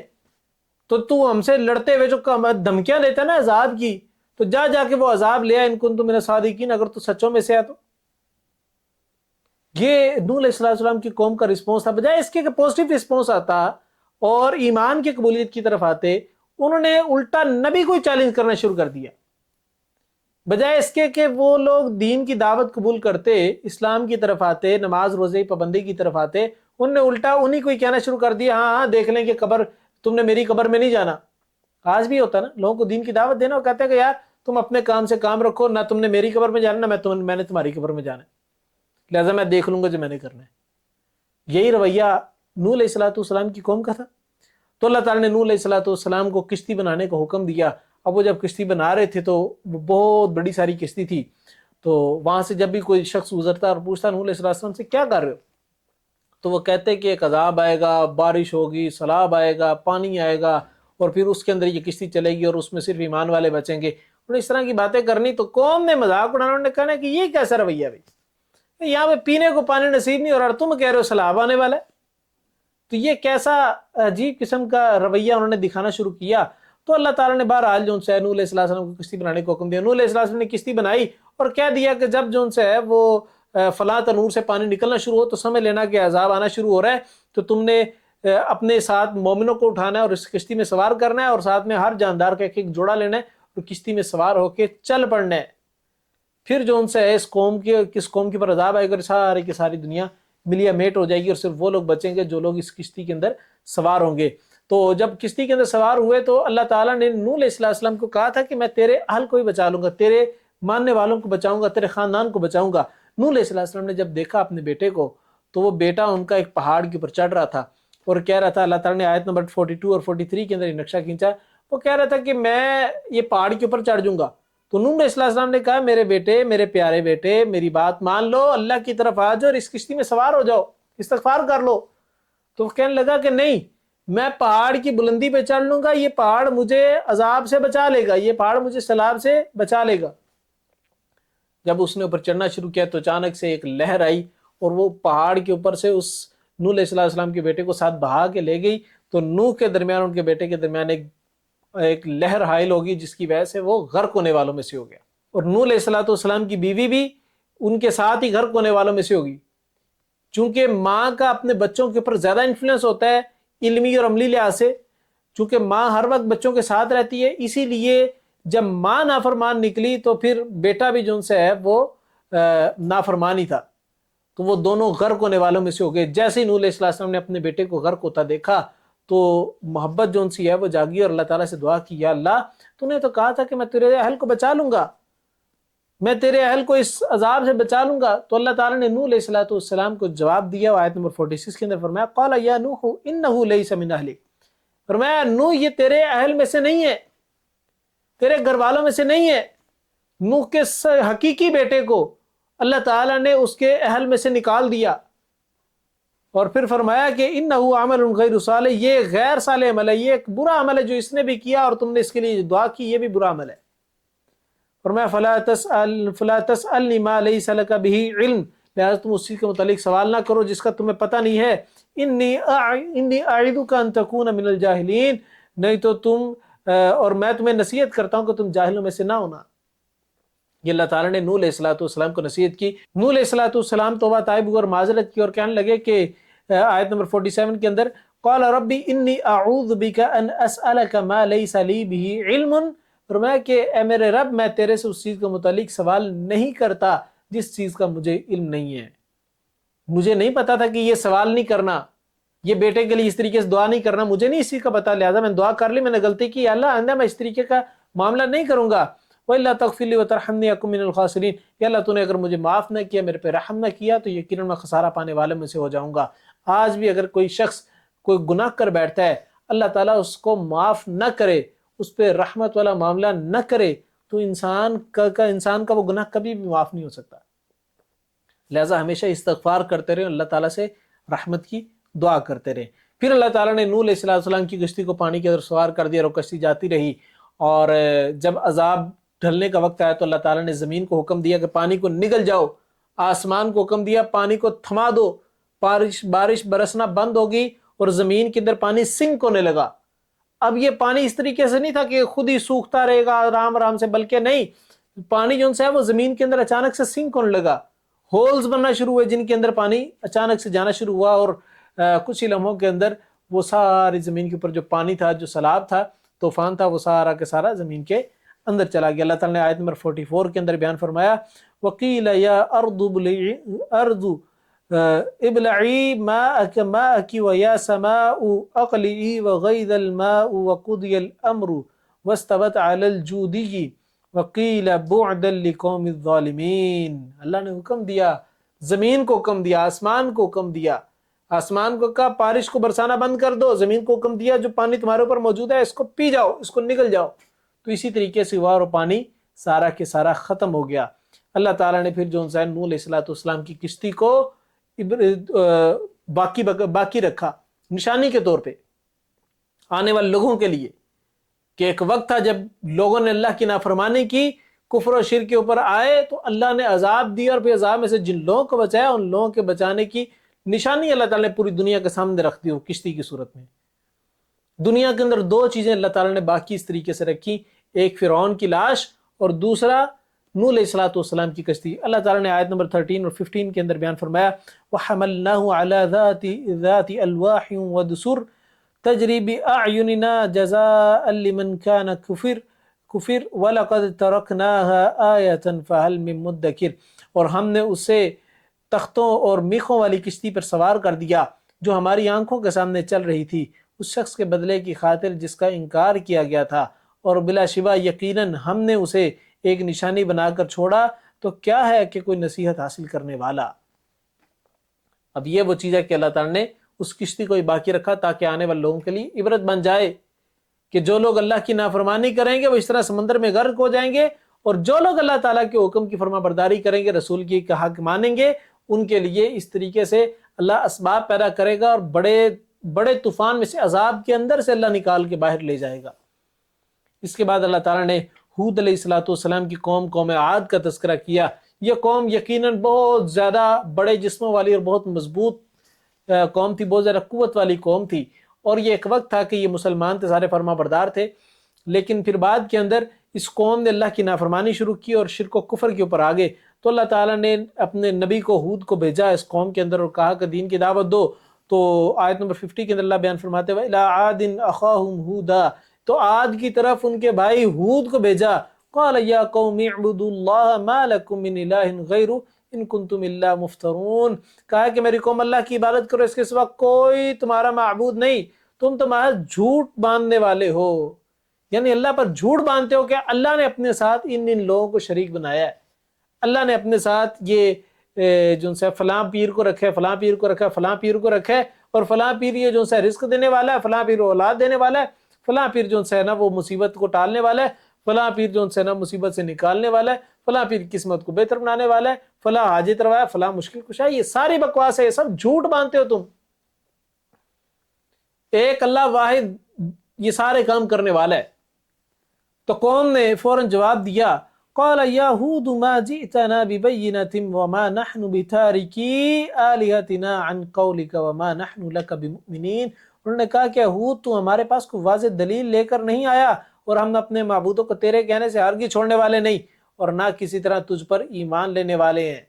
تو ہم سے لڑتے ہوئے جو دھمکیاں دیتا ہے نا عذاب کی، تو جا کے وہ عذاب لیا ان کنتم من الصادقین، اگر تو سچوں میں سے ہے تو۔ یہ نوح علیہ السلام کی قوم کا رسپانس تھا۔ بجائے اس کے کہ پازیٹیو رسپانس آتا اور ایمان کی قبولیت کی طرف آتے، انہوں نے الٹا نبی کو چیلنج کرنا شروع کر دیا۔ بجائے اس کے کہ وہ لوگ دین کی دعوت قبول کرتے، اسلام کی طرف آتے، نماز روزے پابندی کی طرف آتے، انہوں نے الٹا انہی کو ہی کہنا شروع کر دیا، ہاں دیکھ لیں کہ قبر، تم نے میری قبر میں نہیں جانا۔ آج بھی ہوتا نا، لوگوں کو دین کی دعوت دینا، وہ کہتے ہیں کہ یار تم اپنے کام سے کام رکھو، نہ تم نے میری قبر میں جانا نہ میں نے تمہاری قبر میں جانا ہے، لہٰذا میں دیکھ لوں گا جو میں نے کرنا ہے۔ یہی رویہ نوح علیہ السلام کی قوم کا تھا۔ تو اللہ تعالیٰ نے نوح علیہ السلام کو کشتی بنانے کا حکم دیا۔ اب وہ جب کشتی بنا رہے تھے تو وہ بہت بڑی ساری کشتی تھی، تو وہاں سے جب بھی کوئی شخص گزرتا اور پوچھتا نوح علیہ السلام سے کیا کر رہے ہو، تو وہ کہتے کہ ایک عذاب آئے گا، بارش ہوگی، سیلاب آئے گا، پانی آئے گا، اور پھر اس کے اندر یہ کشتی چلے گی اور اس میں صرف ایمان والے بچیں گے۔ انہوں نے اس طرح کی باتیں کرنی تو قوم نے مذاق اڑانا، انہوں نے کہنا کہ یہ کیسا رویہ بھائی، یہاں پہ پینے کو پانی نصیب نہیں اور تم کہہ رہے ہو سیلاب آنے والا ہے۔ تو یہ کیسا عجیب قسم کا رویہ انہوں نے دکھانا شروع کیا۔ تو اللہ تعالیٰ نے بہرحال جو ان سے نوح علیہ السلام کو کشتی بنانے کو حکم دیا۔ نوح علیہ السلام نے کشتی بنائی اور کہہ دیا کہ جب جو ان سے ہے وہ فلاں تنور سے پانی نکلنا شروع ہو تو سمجھ لینا کہ عذاب آنا شروع ہو رہا ہے، تو تم نے اپنے ساتھ مومنوں کو اٹھانا ہے اور اس کشتی میں سوار کرنا ہے، اور ساتھ میں ہر جاندار کا ایک جوڑا لینا ہے اور کشتی میں سوار ہو کے چل پڑنا ہے۔ پھر جو ان سے ہے کس قوم کے پر عذاب آئے گا، ساری کی ساری دنیا ملیا میٹ ہو جائے گی اور صرف وہ لوگ بچیں گے جو لوگ اس کشتی کے اندر سوار ہوں گے۔ تو جب کشتی کے اندر سوار ہوئے تو اللہ تعالیٰ نے نوح علیہ السلام کو کہا تھا کہ میں تیرے اہل کو ہی بچا لوں گا، تیرے ماننے والوں کو بچاؤں گا، تیرے خاندان کو بچاؤں گا۔ نوح علیہ السلام نے جب دیکھا اپنے بیٹے کو تو وہ بیٹا ان کا ایک پہاڑ کے اوپر چڑھ رہا تھا اور کہہ رہا تھا، اللہ تعالیٰ نے آیت نمبر 42 اور 43 کے اندر یہ نقشہ کھینچا، وہ کہہ رہا تھا کہ میں یہ پہاڑ کے اوپر چڑھ جاؤں گا۔ تو نوح علیہ السلام نے کہا میرے بیٹے، میرے پیارے بیٹے، میری بات مان لو، اللہ کی طرف آ جاؤ اور اس کشتی میں سوار ہو جاؤ، استغفار کر لو۔ تو وہ کہنے لگا کہ نہیں، میں پہاڑ کی بلندی پہ چڑھ لوں گا، یہ پہاڑ مجھے عذاب سے بچا لے گا، یہ پہاڑ مجھے سیلاب سے بچا لے گا۔ جب اس نے اوپر چڑھنا شروع کیا تو اچانک سے ایک لہر آئی اور وہ پہاڑ کے اوپر سے اس نوح علیہ السلام کے بیٹے کو ساتھ بہا کے لے گئی۔ تو نوح کے درمیان، ان کے بیٹے کے درمیان ایک لہر حائل ہوگی جس کی وجہ سے وہ غرق ہونے والوں میں سے ہو گیا، اور نوح علیہ السلام کی بیوی بھی ان کے ساتھ ہی غرق ہونے والوں میں سے ہوگی۔ چونکہ ماں کا اپنے بچوں کے اوپر زیادہ انفلوئنس ہوتا ہے علمی اور عملی لحاظ سے، چونکہ ماں ہر وقت بچوں کے ساتھ رہتی ہے، اسی لیے جب ماں نافرمان نکلی تو پھر بیٹا بھی جو ان سے ہے وہ نافرمان ہی تھا، تو وہ دونوں غرق ہونے والوں میں سے ہو گئے۔ جیسے ہی نوح علیہ السلام نے اپنے بیٹے کو غرق ہوتا دیکھا تو محبت جو ان سے ہے وہ جاگی اور اللہ تعالیٰ سے دعا کی، یا اللہ تو نے تو کہا تھا کہ میں تیرے اہل کو بچا لوں گا، میں تیرے اہل کو اس عذاب سے بچا لوں گا. تو اللہ تعالیٰ نے نوح علیہ السلام کو جواب دیا. آیت نمبر 46 کے اندر فرمایا قال یا نوح انہ لیس من اہلک، فرمایا نوح یہ تیرے اہل میں سے نہیں ہے، تیرے گھر والوں میں سے نہیں ہے. نوح کے حقیقی بیٹے کو اللہ تعالیٰ نے اس کے اہل میں سے نکال دیا، اور پھر فرمایا کہ انہ عمل غیر صالح، یہ غیر صالح عمل ہے، یہ ایک برا عمل ہے جو اس نے بھی کیا اور تم نے اس کے لیے دعا کی، یہ بھی برا عمل ہے. فرمایا فلا تسألنی ما لیس لک بہ علم، لہذا تم اس چیز کے متعلق سوال نہ کرو جس کا تمہیں پتہ نہیں ہے. انی اعظک ان تکون من الجاہلین، نہیں تو تم اور میں تمہیں نصیحت کرتا ہوں کہ تم جاہلوں میں سے نہ ہونا. یہ اللہ تعالیٰ نے نوح علیہ السلام کو نصیحت کی. نوح علیہ السلام توبہ طائب ہوئے اور معذرت کی اور کہنے لگے کہ آیت نمبر 47 کے اندر قال ربی انی اعوذ بک ان اسألک ما لیس لی بہ علم، فرمایا کہ اے میرے رب میں تیرے سے اس چیز کے متعلق سوال نہیں کرتا جس چیز کا مجھے علم نہیں ہے. مجھے نہیں پتا تھا کہ یہ سوال نہیں کرنا، یہ بیٹے کے لیے اس طریقے سے دعا نہیں کرنا، مجھے نہیں اسی کا پتا، لہٰذا میں دعا کر لی، میں نے غلطی کی، اللہ آئندہ میں اس طریقے کا معاملہ نہیں کروں گا. وَإِلَّا تَغْفِرْ لِي وَتَرْحَمْنِي أَكُن مِّنَ الْخَاسِرِينَ، یا اللہ تو نے اگر مجھے معاف نہ کیا، میرے پہ رحم نہ کیا تو یقیناً میں خسارہ پانے والے میں سے ہو جاؤں گا. آج بھی اگر کوئی شخص کوئی گناہ کر بیٹھتا ہے، اللہ تعالیٰ اس کو معاف نہ کرے، اس پہ رحمت والا معاملہ نہ کرے، تو انسان کا وہ گناہ کبھی بھی معاف نہیں ہو سکتا. لہٰذا ہمیشہ استغفار کرتے رہے، اللہ تعالیٰ سے رحمت کی دعا کرتے رہے. پھر اللہ تعالیٰ نے نوح علیہ السلام کی کشتی کو پانی کے اندر سوار کر دیا اور کشتی جاتی رہی، اور جب عذاب ڈھلنے کا وقت آیا تو اللہ تعالیٰ نے زمین کو حکم دیا کہ پانی کو نگل جاؤ، آسمان کو حکم دیا پانی کو تھما دو، بارش برسنا بند ہوگی اور زمین کے اندر پانی سنک ہونے لگا. اب یہ پانی اس طریقے سے نہیں تھا کہ خود ہی سوکھتا رہے گا آرام آرام سے، بلکہ نہیں، پانی جو ہے وہ زمین کے اندر اچانک سے سنک ہونے لگا، ہولز بننا شروع ہوئے جن کے اندر پانی اچانک سے جانا شروع ہوا، اور کچھ ہی لمحوں کے اندر وہ ساری زمین کے اوپر جو پانی تھا، جو سیلاب تھا، طوفان تھا، وہ سارا کا سارا زمین کے اندر چلا گیا. اللہ تعالیٰ نے آیت نمبر 44 کے اندر بیان فرمایا وَقِيلَ يَا أَرْضُ ابلعی ماءک وَيَا سَمَاءُ أَقْلِعِي وَغَيْضَ الْمَاءُ وَقُضِيَ الْأَمْرُ وَاسْتَوَتْ عَلَى الْجُودِيِّ وَقِيلَ بُعْدًا لِقَوْمِ الظَّالِمِينَ. اللہ نے حکم دیا، زمین کو حکم دیا، آسمان کو حکم دیا، آسمان کو کہا بارش کو برسانا بند کر دو، زمین کو حکم دیا جو پانی تمہارے اوپر موجود ہے اس کو پی جاؤ، اس کو نگل جاؤ. تو اسی طریقے سے ہوا اور پانی سارا کے سارا ختم ہو گیا. اللہ تعالیٰ نے پھر جو نوح علیہ السلام کی کشتی کو باقی رکھا نشانی کے طور پہ آنے والے لوگوں کے لیے، کہ ایک وقت تھا جب لوگوں نے اللہ کی نافرمانی کی، کفر و شرک کے اوپر آئے تو اللہ نے عذاب دیا، اور پھر عذاب میں سے جن لوگوں کو بچایا ان لوگوں کے بچانے کی نشانی اللہ تعالیٰ نے پوری دنیا کے سامنے رکھ دی ہو کشتی کی صورت میں. دنیا کے اندر دو چیزیں اللہ تعالیٰ نے باقی اس طریقے سے رکھی، ایک فرعون کی لاش اور دوسرا نوح علیہ السلام کی کشتی. اللہ تعالیٰ نے آیت نمبر 13 اور 15 کے اندر بیان فرمایا وَحَمَلْنَاهُ عَلَى ذَاتِ أَلْوَاحٍ وَدُسُرٍ تَجْرِي بِأَعْيُنِنَا جَزَاءً لِمَنْ كَانَ كُفِرَ وَلَقَدْ تَرَكْنَاهَا آيَةً فَهَلْ مِن مُدَّكِرٍ. اور ہم نے اسے تختوں اور میخوں والی کشتی پر سوار کر دیا جو ہماری آنکھوں کے سامنے چل رہی تھی، اس شخص کے بدلے کی خاطر جس کا انکار کیا گیا تھا، اور بلا شبہ یقیناً ہم نے اسے ایک نشانی بنا کر چھوڑا، تو کیا ہے کہ کوئی نصیحت حاصل کرنے والا. اب یہ وہ چیز ہے کہ اللہ تعالیٰ نے اس کشتی کو ہی باقی رکھا تاکہ آنے والے لوگوں کے لیے عبرت بن جائے کہ جو لوگ اللہ کی نافرمانی کریں گے وہ اس طرح سمندر میں غرق ہو جائیں گے، اور جو لوگ اللہ تعالیٰ کے حکم کی فرما برداری کریں گے، رسول کی حق مانیں گے، ان کے لیے اس طریقے سے اللہ اسباب پیدا کرے گا اور بڑے طوفان میں سے عذاب کے اندر سے اللہ نکال کے باہر لے جائے گا. اس کے بعد اللہ تعالیٰ نے ہود علیہ السلام کی قوم عاد کا تذکرہ کیا. یہ قوم یقیناً بہت زیادہ بڑے جسموں والی اور بہت مضبوط قوم تھی، بہت زیادہ قوت والی قوم تھی، اور یہ ایک وقت تھا کہ یہ مسلمان تھے، سارے فرما بردار تھے، لیکن پھر بعد کے اندر اس قوم نے اللہ کی نافرمانی شروع کی اور شرک و کفر کے اوپر آگے. تو اللہ تعالیٰ نے اپنے نبی کو ہود کو بھیجا اس قوم کے اندر اور کہا کہ دین کی دعوت دو. تو آیت نمبر 50 کے اندر اللہ بیان فرماتے ہوئے اِلَىٰ عَادٍ أَخَاهُمْ هُودًا، تو عاد کی طرف ان کے بھائی ہود کو بھیجا. قَالَ يَا قَوْمِ اعْبُدُوا اللَّهَ مَا لَكُم مِّنْ إِلَٰهٍ غَيْرُهُ إِن كُنتُمْ إِلَّا مُفْتَرُونَ. کہا کہ میری قوم اللہ کی عبادت کرو، اس کے سوا کوئی تمہارا معبود نہیں، تم محض جھوٹ باندھنے والے ہو. یعنی اللہ پر جھوٹ باندھتے ہو کہ اللہ نے اپنے ساتھ ان لوگوں کو شریک بنایا ہے. اللہ نے اپنے ساتھ یہ جو ہے فلاں پیر کو رکھا ہے، فلاں پیر کو رکھا ہے، فلاں پیر کو رکھا ہے، اور فلاں پیر یہ جو ہے رزق دینے والا ہے، فلاں پیر اولاد دینے والا ہے، فلاں پیر جو ہے نا وہ مصیبت کو ٹالنے والا ہے، فلاں پیر جو ہے نا مصیبت سے نکالنے والا ہے، فلاں پیر قسمت کو بہتر بنانے والا ہے، فلاں حاجت روا ہے، فلاں مشکل کشا ہے۔ یہ ساری بکواس ہے، یہ سب جھوٹ مانتے ہو تم۔ ایک اللہ واحد یہ سارے کام کرنے والا ہے۔ تو قوم نے فوراً جواب دیا، قال یا ہود ما جئتنا ببینۃ وما نحن بتارکی آلہتنا عن قولک وما نحن لک بمؤمنین۔ انہوں نے کہا کہ ہود تو ہمارے پاس کوئی واضح دلیل لے کر نہیں آیا، اور ہم اپنے معبودوں کو تیرے کہنے سے ہرگز چھوڑنے والے نہیں، اور نہ کسی طرح تجھ پر ایمان لینے والے ہیں۔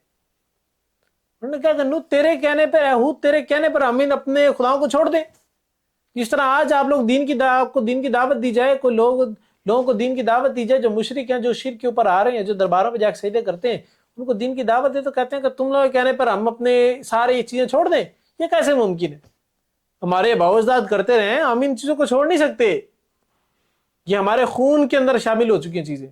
انہوں نے کہا کہ نو تیرے کہنے پر، ہود تیرے کہنے پر ہم اپنے خداؤں کو چھوڑ دیں؟ جس طرح آج آپ لوگ آپ کو دین کی دعوت دی جائے، کوئی لوگوں کو دین کی دعوت دی جائے جو مشرک ہیں، جو شرک کے اوپر آ رہے ہیں، جو درباروں میں جا کے سجدے کرتے ہیں، ان کو دین کی دعوت دے تو کہتے ہیں کہ تم لوگ کہنے پر ہم اپنے سارے یہ چیزیں چھوڑ دیں؟ یہ کیسے ممکن ہے؟ ہمارے آباء اجداد کرتے رہے ہیں، ہم ان چیزوں کو چھوڑ نہیں سکتے، یہ ہمارے خون کے اندر شامل ہو چکی ہیں چیزیں۔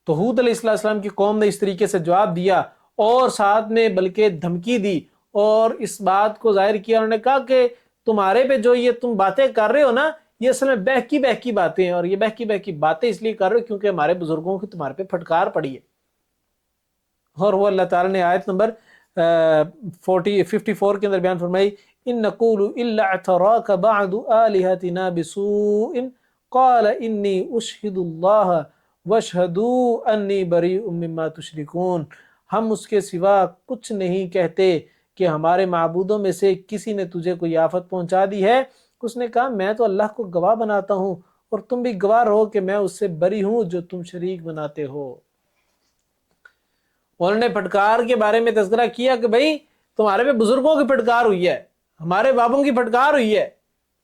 تو ہود علیہ السلام کی قوم نے اس طریقے سے جواب دیا، اور ساتھ میں بلکہ دھمکی دی، اور اس بات کو ظاہر کیا۔ انہوں نے کہا کہ تمہارے پہ جو یہ تم باتیں کر رہے ہو نا، یہ اصل میں بہکی باتیں ہیں، اور یہ بہکی باتیں اس لیے کر رہے ہو کیونکہ ہمارے بزرگوں کی تمہارے پہ پھٹکار پڑی ہے۔ اور وہ اللہ تعالیٰ نے آیت نمبر 54 کے اندر بیان فرمائی، ان نقول الا اعتراک بعض آلہتنا بسوء قال انی اشہد اللہ واشہدوا انی بریء مما تشرکون۔ ہم اس کے سوا کچھ نہیں کہتے کہ ہمارے معبودوں میں سے کسی نے تجھے کوئی آفت پہنچا دی ہے۔ اس نے کہا میں تو اللہ کو گواہ بناتا ہوں، اور تم بھی گواہ رہو کہ میں اس سے بری ہوں جو تم شریک بناتے ہو۔ انہوں نے پھٹکار کے بارے میں تذکرہ کیا کہ بھئی تمہارے پہ بزرگوں کی پھٹکار ہوئی ہے، ہمارے بابوں کی پھٹکار ہوئی ہے۔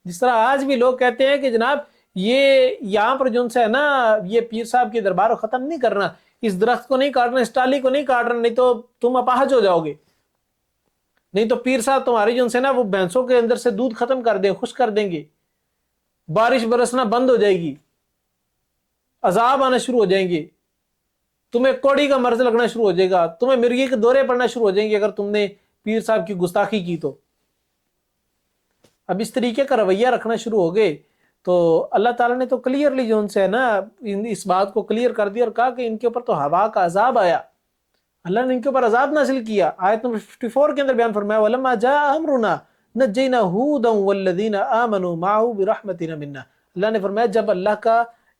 جس طرح آج بھی لوگ کہتے ہیں کہ جناب یہ یہاں پر جو ہے نا یہ پیر صاحب کے دربار کو ختم نہیں کرنا، اس درخت کو نہیں کاٹنا، اس ٹالی کو نہیں کاٹنا، نہیں تو تم اپاہج ہو جاؤ گے، نہیں تو پیر صاحب تمہاری جو ہے نا وہ بھینسوں کے اندر سے دودھ ختم کر دیں، خشک کر دیں گے، بارش برسنا بند ہو جائے گی، عذاب آنا شروع ہو جائیں گے، تمہیں کوڑی کا مرض لگنا شروع ہو جائے گا، تمہیں مرغی کے دورے پڑنا شروع ہو جائیں گے اگر تم نے پیر صاحب کی گستاخی کی تو۔ اب اس طریقے کا رویہ رکھنا شروع ہو گئے تو اللہ تعالیٰ نے تو کلیئرلی جو ان سے ہے نا اس بات کو کلیئر کر دیا، اور کہا کہ ان کے اوپر تو ہوا کا عذاب آیا، اللہ نے ان کے اوپر عذاب نازل کیا۔ آیت نمبر 54 کے اندر بیان فرمایا، وَلَمَّا جَاءَ أَمْرُنَا نَجَّيْنَا هُودًا وَالَّذِينَ آمَنُوا مَعَهُ بِرَحْمَتٍ مِنَّا۔ اللہ نے فرمایا جب اللہ کا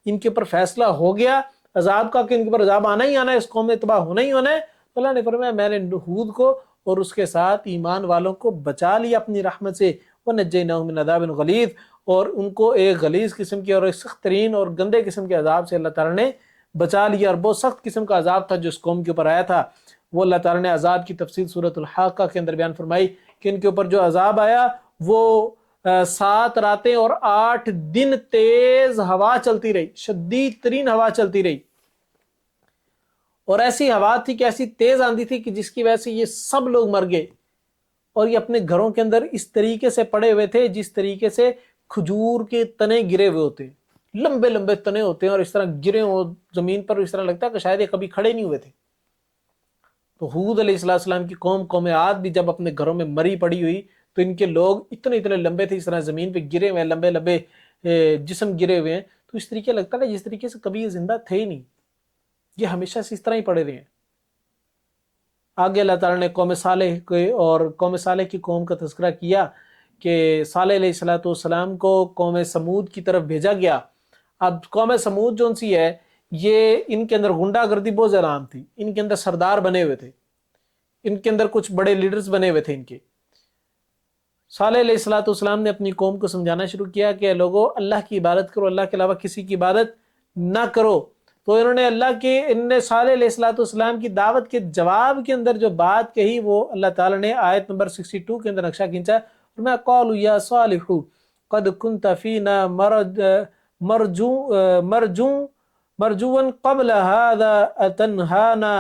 ان کے اوپر فیصلہ ہو گیا عذاب کا کہ ان کے اوپر عذاب آنا ہی آنا ہے، اس قوم میں تباہ ہونا ہی ہونا ہے، تو اللہ نے فرمایا میں نے ہود کو اور اس کے ساتھ ایمان والوں کو بچا لیا اپنی رحمت سے، وَنَجَّيْنَاهُم مِّنْ عَذَابٍ غَلِيظٍ، اور ان کو ایک غلیظ قسم کی اور ایک سخت ترین اور گندے قسم کے عذاب سے اللہ تعالیٰ نے بچا لیا، اور بہت سخت قسم کا عذاب تھا جو اس قوم کے اوپر آیا تھا۔ وہ اللہ تعالیٰ نے عذاب کی تفصیل سورۃ الحاقہ کے اندر بیان فرمائی کہ ان کے اوپر جو عذاب آیا وہ 7 راتیں اور 8 دن تیز ہوا چلتی رہی، شدید ترین ہوا چلتی رہی، اور ایسی ہوا تھی کہ ایسی تیز آندھی تھی کہ جس کی وجہ سے یہ سب لوگ مر گئے، اور یہ اپنے گھروں کے اندر اس طریقے سے پڑے ہوئے تھے جس طریقے سے کھجور کے تنے گرے ہوئے ہوتے ہیں، لمبے لمبے تنے ہوتے ہیں، اور اس طرح گرے ہو زمین پر، اس طرح لگتا ہے کہ شاید یہ کبھی کھڑے نہیں ہوئے تھے۔ تو ہود علیہ السلام کی قوم عاد بھی جب اپنے گھروں میں مری پڑی ہوئی تو ان کے لوگ اتنے لمبے تھے، اس طرح زمین پہ گرے ہوئے ہیں، لمبے لمبے جسم گرے ہوئے ہیں، تو اس طریقے لگتا ہے جس طریقے سے کبھی یہ زندہ تھے ہی نہیں، یہ ہمیشہ سے اس طرح ہی پڑے رہے ہیں۔ آگے اللہ تعالیٰ نے قوم صالح اور قوم صالح کی قوم کا تذکرہ کیا کہ صالح علیہ السلام کو قوم سمود کی طرف بھیجا گیا۔ اب قوم سمود جو سی ہے یہ ان کے اندر غنڈہ گردی بہت زیادہ عام تھی، ان کے اندر سردار بنے ہوئے تھے، ان کے اندر کچھ بڑے لیڈرز بنے ہوئے تھے ان کے۔ صالح علیہ السلام نے اپنی قوم کو سمجھانا شروع کیا کہ لوگو اللہ کی عبادت کرو، اللہ کے علاوہ کسی کی عبادت نہ کرو۔ تو انہوں نے صالح علیہ السلام کی دعوت کے جواب کے اندر جو بات کہی وہ اللہ تعالیٰ نے آیت نمبر 62 کے اندر نقشہ کھینچا، اور قالوا یا صالح قد كنت فينا مرجوا قبل هذا اتنهانا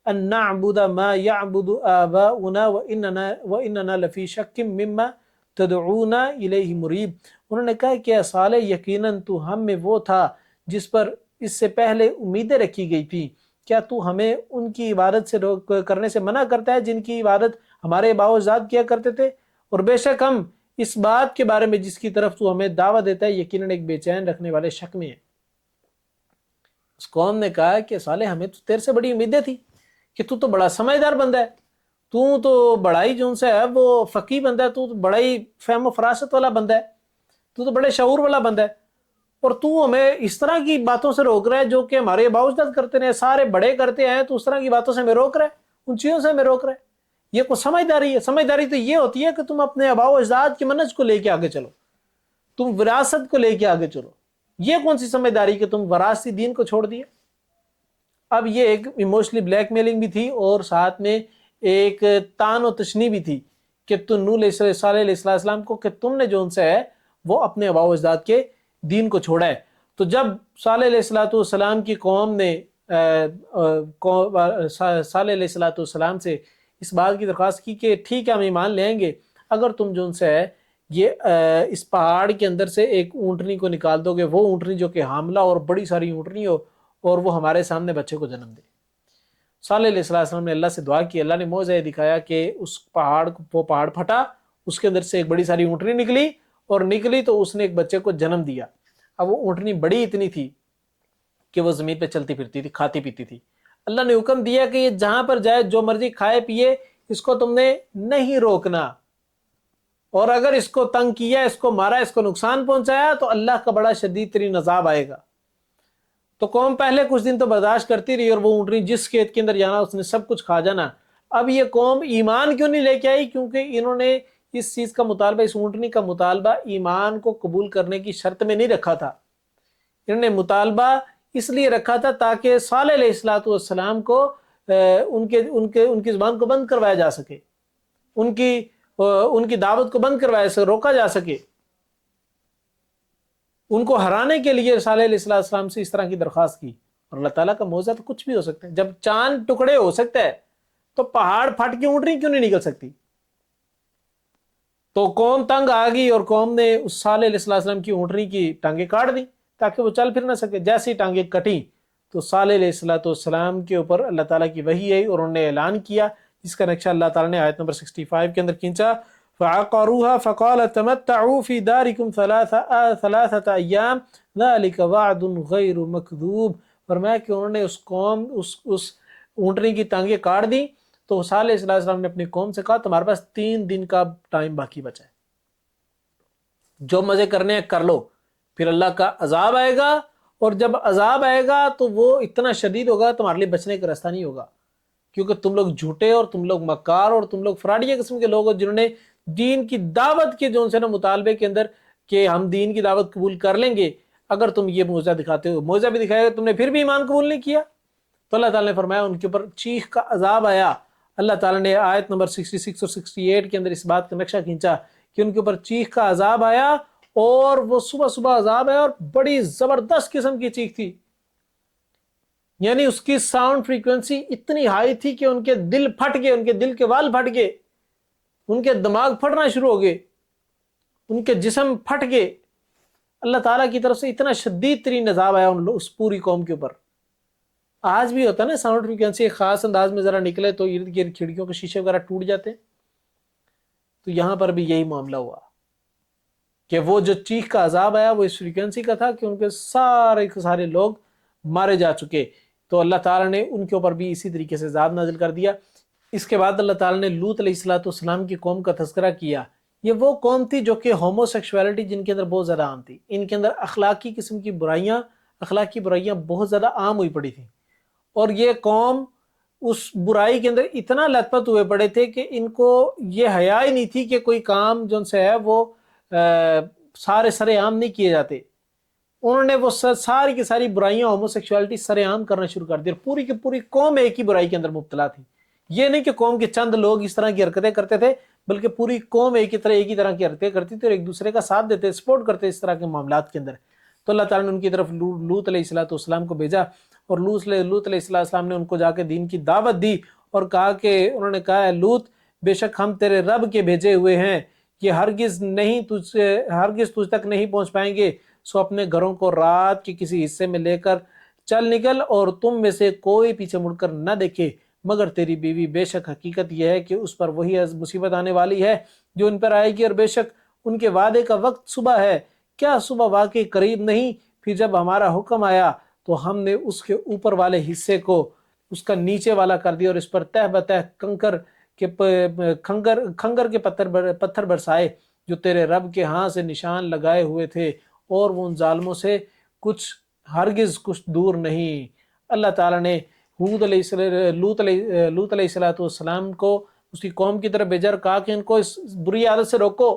ان نعبد ما يعبد آباؤنا واننا لفی شک مما تدعونا الیہ مریب۔ انہوں نے کہا کہ صالح یقیناً تو ہم میں وہ تھا جس پر اس سے پہلے امیدیں رکھی گئی تھی، کیا تو ہمیں ان کی عبادت سے کرنے سے منع کرتا ہے جن کی عبادت ہمارے آباء و اجداد کیا کرتے تھے؟ اور بے شک ہم اس بات کے بارے میں جس کی طرف تو ہمیں دعوت دیتا ہے یقیناً ایک بے چین رکھنے والے شک میں ہے۔ اس قوم نے کہا کہ صالح ہمیں تو تیرے سے بڑی امیدیں تھی کہ تو بڑا سمجھدار بندہ ہے، تو بڑا ہی جو سے ہے وہ فقیہ بندہ ہے، تو بڑا ہی فہم و فراست والا بندہ ہے، تو بڑے شعور والا بندہ ہے، اور تو ہمیں اس طرح کی باتوں سے روک رہا ہے جو کہ ہمارے آباء و اجداد کرتے رہے، سارے بڑے کرتے ہیں، تو اس طرح کی باتوں سے ہمیں روک رہا ہے، ان چیزوں سے ہمیں روک رہا ہے۔ یہ کوئی سمجھداری ہے؟ سمجھداری تو یہ ہوتی ہے کہ تم اپنے آباء و اجداد کی منہج کو لے کے آگے چلو، تم وراثت کو لے کے آگے چلو۔ یہ کون سی سمجھداری کہ تم وراثتی دین کو چھوڑ دیے؟ اب یہ ایک ایموشنلی بلیک میلنگ بھی تھی اور ساتھ میں ایک تان و تشنی بھی تھی کہ تم صالح علیہ السلام کو کہ تم نے جو ان سے ہے وہ اپنے آباء و اجداد کے دین کو چھوڑا ہے۔ تو جب صالح علیہ السلام کی قوم نے صالح علیہ السلام سے اس بات کی درخواست کی کہ ٹھیک ہے ہم ایمان لیں گے اگر تم جو ان سے ہے یہ اس پہاڑ کے اندر سے ایک اونٹنی کو نکال دو گے، وہ اونٹنی جو کہ حاملہ اور بڑی ساری اونٹنی ہو اور وہ ہمارے سامنے بچے کو جنم دے۔ صالح علیہ السلام نے اللہ سے دعا کی، اللہ نے معجزہ دکھایا کہ اس پہاڑ وہ پہاڑ پھٹا، اس کے اندر سے ایک بڑی ساری اونٹنی نکلی، اور نکلی تو اس نے ایک بچے کو جنم دیا۔ اب وہ اونٹنی بڑی اتنی تھی کہ وہ زمین پہ چلتی پھرتی تھی، کھاتی پیتی تھی۔ اللہ نے حکم دیا کہ یہ جہاں پر جائے جو مرضی کھائے پیے، اس کو تم نے نہیں روکنا، اور اگر اس کو تنگ کیا، اس کو مارا، اس کو نقصان پہنچایا تو اللہ کا بڑا شدید ترین عذاب آئے گا۔ تو قوم پہلے کچھ دن تو برداشت کرتی رہی، اور وہ اونٹنی جس کھیت کے اندر جانا اس نے سب کچھ کھا جانا۔ اب یہ قوم ایمان کیوں نہیں لے کے آئی؟ کیونکہ انہوں نے اس چیز کا مطالبہ، اس اونٹنی کا مطالبہ ایمان کو قبول کرنے کی شرط میں نہیں رکھا تھا، انہوں نے مطالبہ اس لیے رکھا تھا تاکہ صالح علیہ السلام کو ان کی زبان کو بند کروایا جا سکے، ان کی دعوت کو بند کروایا سکے، روکا جا سکے۔ ان کو ہرانے کے لیے صالح علیہ السلام سے اس طرح کی درخواست کی۔ اور اللہ تعالیٰ کا معجزہ تو کچھ بھی ہو سکتا ہے، جب چاند ٹکڑے ہو سکتا ہے تو پہاڑ پھٹ کے اونٹنی کیوں نہیں نکل سکتی؟ تو قوم تنگ آ گئی اور قوم نے اس صالح علیہ السلام کی اونٹنی کی ٹانگیں کاٹ دی تاکہ وہ چل پھر نہ سکے۔ جیسی ٹانگیں کٹیں تو صالح علیہ السلام کے اوپر اللہ تعالیٰ کی وحی آئی اور انہوں نے اعلان کیا، جس کا نقشہ اللہ تعالیٰ نے آیت نمبر 65 کے اندر کھینچا، فَعَقَرُوهَا فَقَالَ تَمَتَّعُوا فِي دَارِكُمْ ثَلَاثَةَ أَيَّامٍ ذَلِكَ وَعْدٌ غَيْرُ مَكْذُوبٍ۔ فرمایا کہ انہوں نے اس اونٹنی کی ٹانگیں کاٹ دی، تو صالح علیہ السلام نے اپنی قوم سے کہا تمہارے پاس 3 دن کا ٹائم باقی بچا ہے، جو مزے کرنے ہیں کر لو، پھر اللہ کا عذاب آئے گا، اور جب عذاب آئے گا تو وہ اتنا شدید ہوگا تمہارے لیے بچنے کا راستہ نہیں ہوگا، کیونکہ تم لوگ جھوٹے اور تم لوگ مکار اور تم لوگ فراڈیہ قسم کے لوگ ہو، جنہوں نے دین کی دعوت کے جو نا مطالبے کے اندر کہ ہم دین کی دعوت قبول کر لیں گے اگر تم یہ معجزہ دکھاتے ہو، معجزہ بھی دکھایا تم نے پھر بھی ایمان قبول نہیں کیا، تو اللہ تعالیٰ نے فرمایا ان کے اوپر چیخ کا عذاب آیا۔ اللہ تعالیٰ نے آیت نمبر 66 اور 68 کے اندر اس بات کا نقشہ کھینچا کہ ان کے اوپر چیخ کا عذاب آیا، اور وہ صبح صبح عذاب آیا، اور بڑی زبردست قسم کی چیخ تھی، یعنی اس کی ساؤنڈ فریکوینسی اتنی ہائی تھی کہ ان کے دل پھٹ گئے، ان کے دل کے وال پھٹ گئے، ان کے دماغ پھٹنا شروع ہو گئے، ان کے جسم پھٹ گئے۔ اللہ تعالیٰ کی طرف سے اتنا شدید ترین عذاب آیا اس پوری قوم کے اوپر۔ آج بھی ہوتا ہے نا، ساؤنڈ فریکوینسی ایک خاص انداز میں ذرا نکلے تو ارد گرد کھڑکیوں کے شیشے وغیرہ ٹوٹ جاتے ہیں، تو یہاں پر بھی یہی معاملہ ہوا کہ وہ جو چیخ کا عذاب آیا وہ اس فریکوینسی کا تھا کہ ان کے سارے لوگ مارے جا چکے۔ تو اللہ تعالیٰ نے ان کے اوپر بھی اسی طریقے سے عذاب نازل کر دیا۔ اس کے بعد اللہ تعالیٰ نے لوط علیہ السلام کی قوم کا تذکرہ کیا۔ یہ وہ قوم تھی جو کہ ہومو سیکشولیٹی جن کے اندر بہت زیادہ عام تھی، ان کے اندر اخلاقی قسم کی اخلاقی برائیاں بہت زیادہ عام ہوئی پڑی تھیں، اور یہ قوم اس برائی کے اندر اتنا لت پت ہوئے پڑے تھے کہ ان کو یہ حیا ہی نہیں تھی کہ کوئی کام جو سے ہے وہ سارے سر عام نہیں کیے جاتے۔ انہوں نے وہ ساری کی ساری برائیاں ہومو سیکشولیٹی سر عام کرنا شروع کر دیا، پوری کی پوری قوم ایک ہی برائی کے اندر مبتلا تھی۔ یہ نہیں کہ قوم کے چند لوگ اس طرح کی حرکتیں کرتے تھے، بلکہ پوری قوم ایک ہی طرح کی حرکتیں کرتی تھی اور ایک دوسرے کا ساتھ دیتے، سپورٹ کرتے اس طرح کے معاملات کے اندر۔ تو اللہ تعالیٰ نے ان کی طرف لوط علیہ السلام کو بھیجا، اور لوط علیہ السلام نے ان کو جا کے دین کی دعوت دی اور کہا کہ انہوں نے کہا، لوط بے شک ہم تیرے رب کے بھیجے ہوئے ہیں، یہ ہرگز تجھ تک نہیں پہنچ پائیں گے، سو اپنے گھروں کو رات کے کسی حصے میں لے کر چل نکل اور تم میں سے کوئی پیچھے مڑ کر نہ دیکھے مگر تیری بیوی، بے شک حقیقت یہ ہے کہ اس پر وہی مصیبت آنے والی ہے جو ان پر آئے گی، اور بے شک ان کے وعدے کا وقت صبح ہے، کیا صبح واقعی قریب نہیں؟ پھر جب ہمارا حکم آیا تو ہم نے اس کے اوپر والے حصے کو اس کا نیچے والا کر دیا اور اس پر تہ بتہ کھنگر کے پتھر برسائے جو تیرے رب کے ہاں سے نشان لگائے ہوئے تھے، اور وہ ان ظالموں سے ہرگز کچھ دور نہیں۔ اللہ تعالیٰ نے لوط علیہ السلام کو اس کی قوم کی طرف بھیجا اور کہا کہ ان کو اس بری عادت سے روکو۔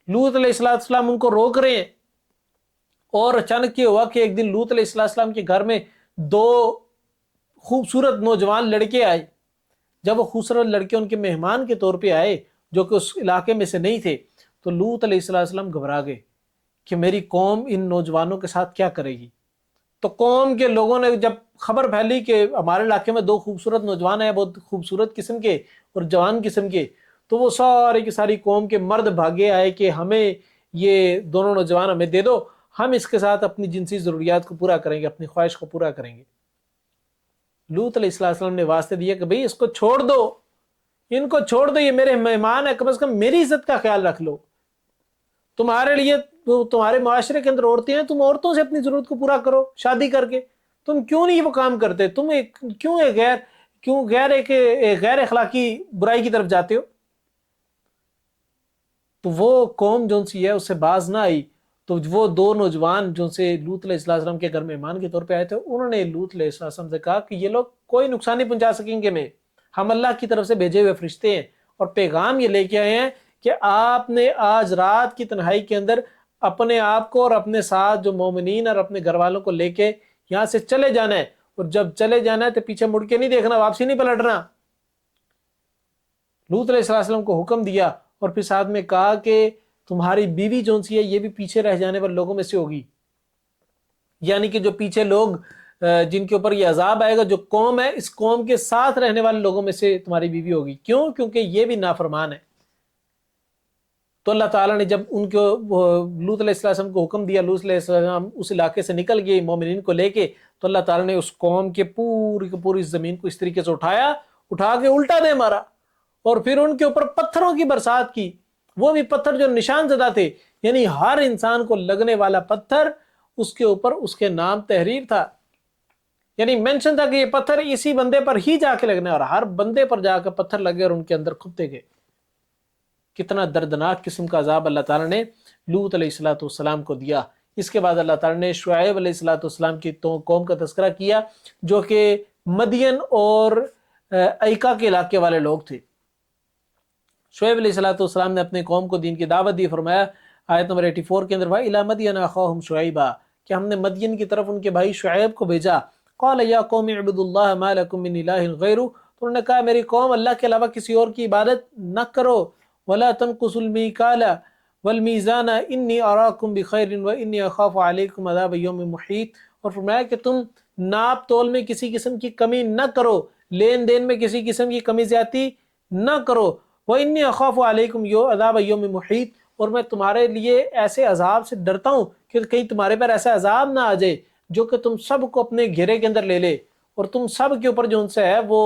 لوط علیہ السلام ان کو روک رہے ہیں، اور اچانک یہ ہوا کہ ایک دن لوط علیہ السلام کے گھر میں دو خوبصورت نوجوان لڑکے آئے۔ جب وہ خوبصورت لڑکے ان کے مہمان کے طور پہ آئے جو کہ اس علاقے میں سے نہیں تھے، تو لوط علیہ السلام گھبرا گئے کہ میری قوم ان نوجوانوں کے ساتھ کیا کرے گی۔ تو قوم کے لوگوں نے جب خبر پھیلی کہ ہمارے علاقے میں دو خوبصورت نوجوان ہیں، بہت خوبصورت قسم کے اور جوان قسم کے، تو وہ سارے کی ساری قوم کے مرد بھاگے آئے کہ ہمیں یہ دونوں نوجوان ہمیں دے دو، ہم اس کے ساتھ اپنی جنسی ضروریات کو پورا کریں گے، اپنی خواہش کو پورا کریں گے۔ لوط علیہ السلام نے واسطے دیا کہ بھئی اس کو چھوڑ دو، ان کو چھوڑ دو، یہ میرے مہمان ہیں، کم از کم میری عزت کا خیال رکھ لو۔ تمہارے لیے تمہارے معاشرے کے اندر عورتیں ہیں، تم عورتوں سے اپنی ضرورت کو پورا کرو شادی کر کے، تم کیوں نہیں وہ کام کرتے؟ تم کیوں غیر اخلاقی برائی کی طرف جاتے ہو؟ تو وہ قوم جو سی ہے اس سے باز نہ آئی۔ تو وہ دو نوجوان جو سے لوط علیہ السلام کے گھر مہمان کے طور پہ آئے تھے، انہوں نے لوط علیہ السلام سے کہا کہ یہ لوگ کوئی نقصان نہیں پہنچا سکیں گے میں، ہم اللہ کی طرف سے بھیجے ہوئے فرشتے ہیں، اور پیغام یہ لے کے آئے ہیں کہ آپ نے آج رات کی تنہائی کے اندر اپنے آپ کو اور اپنے ساتھ جو مومنین اور اپنے گھر والوں کو لے کے یہاں سے چلے جانا ہے، اور جب چلے جانا ہے تو پیچھے مڑ کے نہیں دیکھنا، واپسی نہیں پلٹنا۔ لوط علیہ السلام کو حکم دیا، اور پھر ساتھ میں کہا کہ تمہاری بیوی جو سی ہے یہ بھی پیچھے رہ جانے پر لوگوں میں سے ہوگی، یعنی کہ جو پیچھے لوگ جن کے اوپر یہ عذاب آئے گا، جو قوم ہے، اس قوم کے ساتھ رہنے والے لوگوں میں سے تمہاری بیوی ہوگی۔ کیوں؟ کیونکہ یہ بھی نافرمان ہے۔ تو اللہ تعالیٰ نے جب ان کو لوط علیہ السلام کو حکم دیا، لوط علیہ السلام اس علاقے سے نکل گئے مومنین کو لے کے، تو اللہ تعالیٰ نے اس قوم کے پوری زمین کو اس طریقے سے اٹھا کے الٹا دے مارا، اور پھر ان کے اوپر پتھروں کی برسات کی، وہ بھی پتھر جو نشان زدہ تھے، یعنی ہر انسان کو لگنے والا پتھر اس کے اوپر اس کے نام تحریر تھا، یعنی مینشن تھا کہ یہ پتھر اسی بندے پر ہی جا کے لگنے، اور ہر بندے پر جا کے پتھر لگے اور ان کے اندر کھپتے گئے۔ کتنا دردناک قسم کا عذاب اللہ تعالیٰ نے لوط علیہ السلام کو دیا۔ اس کے بعد اللہ تعالیٰ نے شعیب علیہ السلام کی قوم کا تذکرہ کیا، جو کہ مدین اور ایکا کے علاقے والے لوگ تھے۔ شعیب علیہ السلام نے اپنے قوم کو دین کی دعوت دی، فرمایا آیت نمبر 84 کے اندر، وَإِلَىٰ مَدْيَنَ أَخَاهُمْ شُعَيْبًا، کہ ہم نے مدین کی طرف ان کے بھائی شعیب کو بھیجا۔ قَالَ يَا قَوْمِ اعْبُدُوا اللَّهَ مَا لَكُم مِّنْ إِلَٰهٍ غَيْرُهُ، تو انہوں نے کہا میری قوم، اللہ کے علاوہ کسی اور کی عبادت نہ کرو۔ وَلَا تَنقُصُوا الْمِيكَالَ وَالْمِيزَانَ إِنِّي أَرَاكُمْ بِخَيْرٍ وَإِنِّي أَخَافُ عَلَيْكُمْ عَذَابَ يَوْمٍ مُحِيطٍ، اور فرمایا کہ تم ناپ تول میں کسی قسم کی کمی نہ کرو، لین دین میں کسی قسم کی کمی زیادتی نہ کرو۔ وَإِنِّي أَخَافُ عَلَيْكُمْ عَذَابَ يَوْمٍ مُحِيطٍ، اور میں تمہارے لیے ایسے عذاب سے ڈرتا ہوں کہ کہیں تمہارے پر ایسا عذاب نہ آ جائے جو کہ تم سب کو اپنے گھیرے کے اندر لے لے، اور تم سب کے اوپر جو ان سے ہے وہ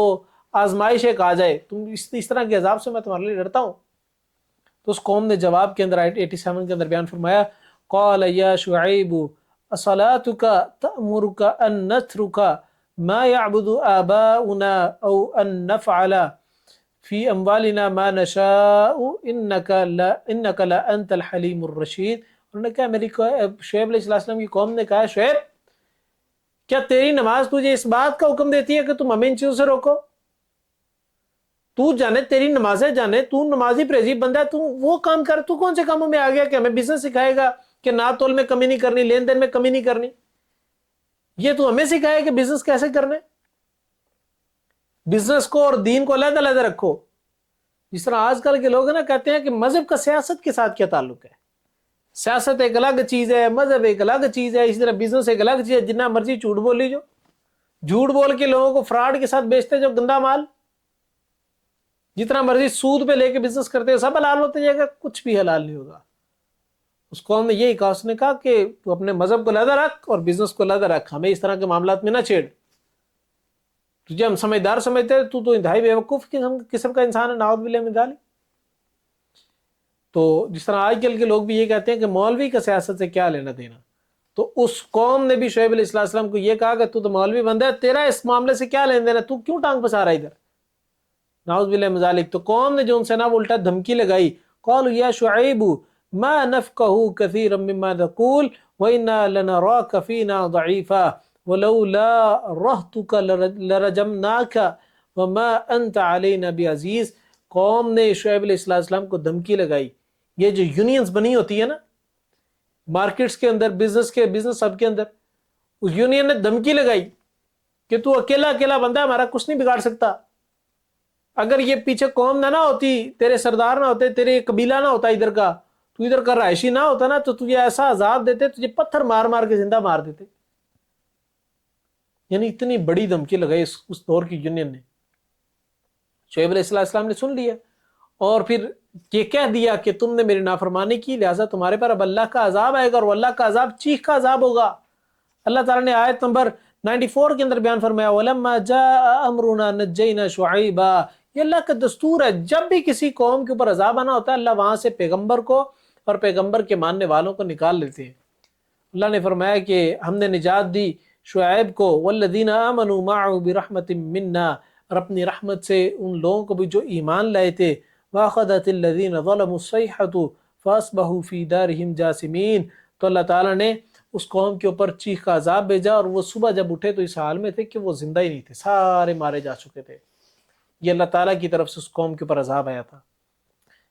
آزمائش ایک آ جائے، تم اس طرح کے عذاب سے میں تمہارے لیے ڈرتا ہوں۔ تو اس قوم نے جواب کے اندر 87 کے اندر بیان فرمایا، قال یا شعیب اصلاتک تأمرک ان نترک ما یعبد آباؤنا او ان نفعل فی اموالنا ما نشاء انک لانت الحلیم الرشید۔ انہوں نے کہا، میری شعیب علیہ السلام کی قوم نے کہا، شعیب کیا تیری نماز تجھے اس بات کا حکم دیتی ہے کہ تم ہمیں ان چیزوں سے روکو؟ تو جانے تیری نمازیں جانے، تو نمازی پریزی بندہ ہے، تو وہ کام کر، تو کون سے کاموں میں آ گیا کہ ہمیں بزنس سکھائے گا کہ ناپ تول میں کمی نہیں کرنی، لین دین میں کمی نہیں کرنی؟ یہ تو ہمیں سکھائے کہ بزنس کیسے کرنا ہے۔ بزنس کو اور دین کو علیحدہ علیحدہ رکھو۔ جس طرح آج کل کے لوگ نا کہتے ہیں کہ مذہب کا سیاست کے ساتھ کیا تعلق ہے، سیاست ایک الگ چیز ہے، مذہب ایک الگ چیز ہے، اسی طرح بزنس ایک الگ چیز ہے۔ جتنا مرضی جھوٹ بول لیجو، جھوٹ بول کے لوگوں کو فراڈ کے ساتھ بیچتے جو گندا مال، جتنا مرضی سود پہ لے کے بزنس کرتے ہیں، سب حلال ہوتے جائے گا، کچھ بھی حلال نہیں ہوگا۔ اس قوم نے یہی کہا، اس نے کہا کہ تو اپنے مذہب کو علیحدہ رکھ اور بزنس کو علیحدہ رکھ، ہمیں اس طرح کے معاملات میں نہ چھیڑ، تجھے ہم سمجھدار سمجھتے ہیں، تو انتہائی بیوقوف قسم کا انسان ہے، نعوذ باللہ من ذالک۔ تو جس طرح آج کل کے لوگ بھی یہ کہتے ہیں کہ مولوی کا سیاست سے کیا لینا دینا، تو اس قوم نے بھی شعیب علیہ السلام کو یہ کہا کہ تو مولوی بندہ ہے، تیرا اس معاملے سے کیا لینا دینا، تو کیوں ٹانگ پسا رہا ہے ادھر، نعوذ باللہ من ذالک۔ تو قوم نے جو ان سے نا الٹا دھمکی لگائی، قالوا یا شعیب ما نفقہ کثیرا مما تقول وإنا لنراک فینا ضعیفا ولولا رہتک لرجمناک وما انت علینا بعزیز۔ قوم نے شعیب علیہ السلام کو دھمکی لگائی، یہ جو یونینز بنی ہوتی ہے نا مارکیٹس کے اندر، بزنس سب کے اندر، اس یونین نے دھمکی لگائی کہ تو اکیلا بندہ ہے، ہمارا کچھ نہیں بگاڑ سکتا، اگر یہ پیچھے قوم نہ ہوتی، تیرے سردار نہ ہوتے، تیرے قبیلہ نہ ہوتا ادھر کا، تو ادھر کا رہائشی نہ ہوتا نا، تو تجھے ایسا عذاب دیتے، تجھے پتھر مار مار کے زندہ مار دیتے۔ یعنی اتنی بڑی دھمکی لگائی اس دور کی یونین نے۔ شعیب علیہ السلام نے سن لیا اور پھر یہ کہہ دیا کہ تم نے میری نافرمانی کی، لہٰذا تمہارے پر اب اللہ کا عذاب آئے گا، اور اللہ کا عذاب چیخ کا عذاب ہوگا۔ اللہ تعالیٰ نے آیت نمبر 94 کے اندر بیان فرمایا وَلَمَّا جَاءَ أَمْرُنَا نَجَّيْنَا شُعَيْبًا۔ یہ اللہ کا دستور ہے، جب بھی کسی قوم کے اوپر عذاب آنا ہوتا ہے، اللہ وہاں سے پیغمبر کو اور پیغمبر کے ماننے والوں کو نکال لیتے ہیں۔ اللہ نے فرمایا کہ ہم نے نجات دی شعیب کو، وَالَّذِينَ آمَنُوا مَعَهُ بِرَحْمَةٍ مِنَّا، اور اپنی رحمت سے ان لوگوں کو بھی جو ایمان لائے تھے، وَأَخَذَتِ الَّذِينَ ظَلَمُوا الصَّيْحَةُ فَأَصْبَحُوا فِي دَارِهِمْ جَاثِمِينَ۔ تو اللہ تعالیٰ نے اس قوم کے اوپر چیخ کا عذاب بھیجا، اور وہ صبح جب اٹھے تو اس حال میں تھے کہ وہ زندہ ہی نہیں تھے، سارے مارے جا چکے تھے۔ یہ اللہ تعالیٰ کی طرف سے اس قوم کے اوپر عذاب آیا تھا۔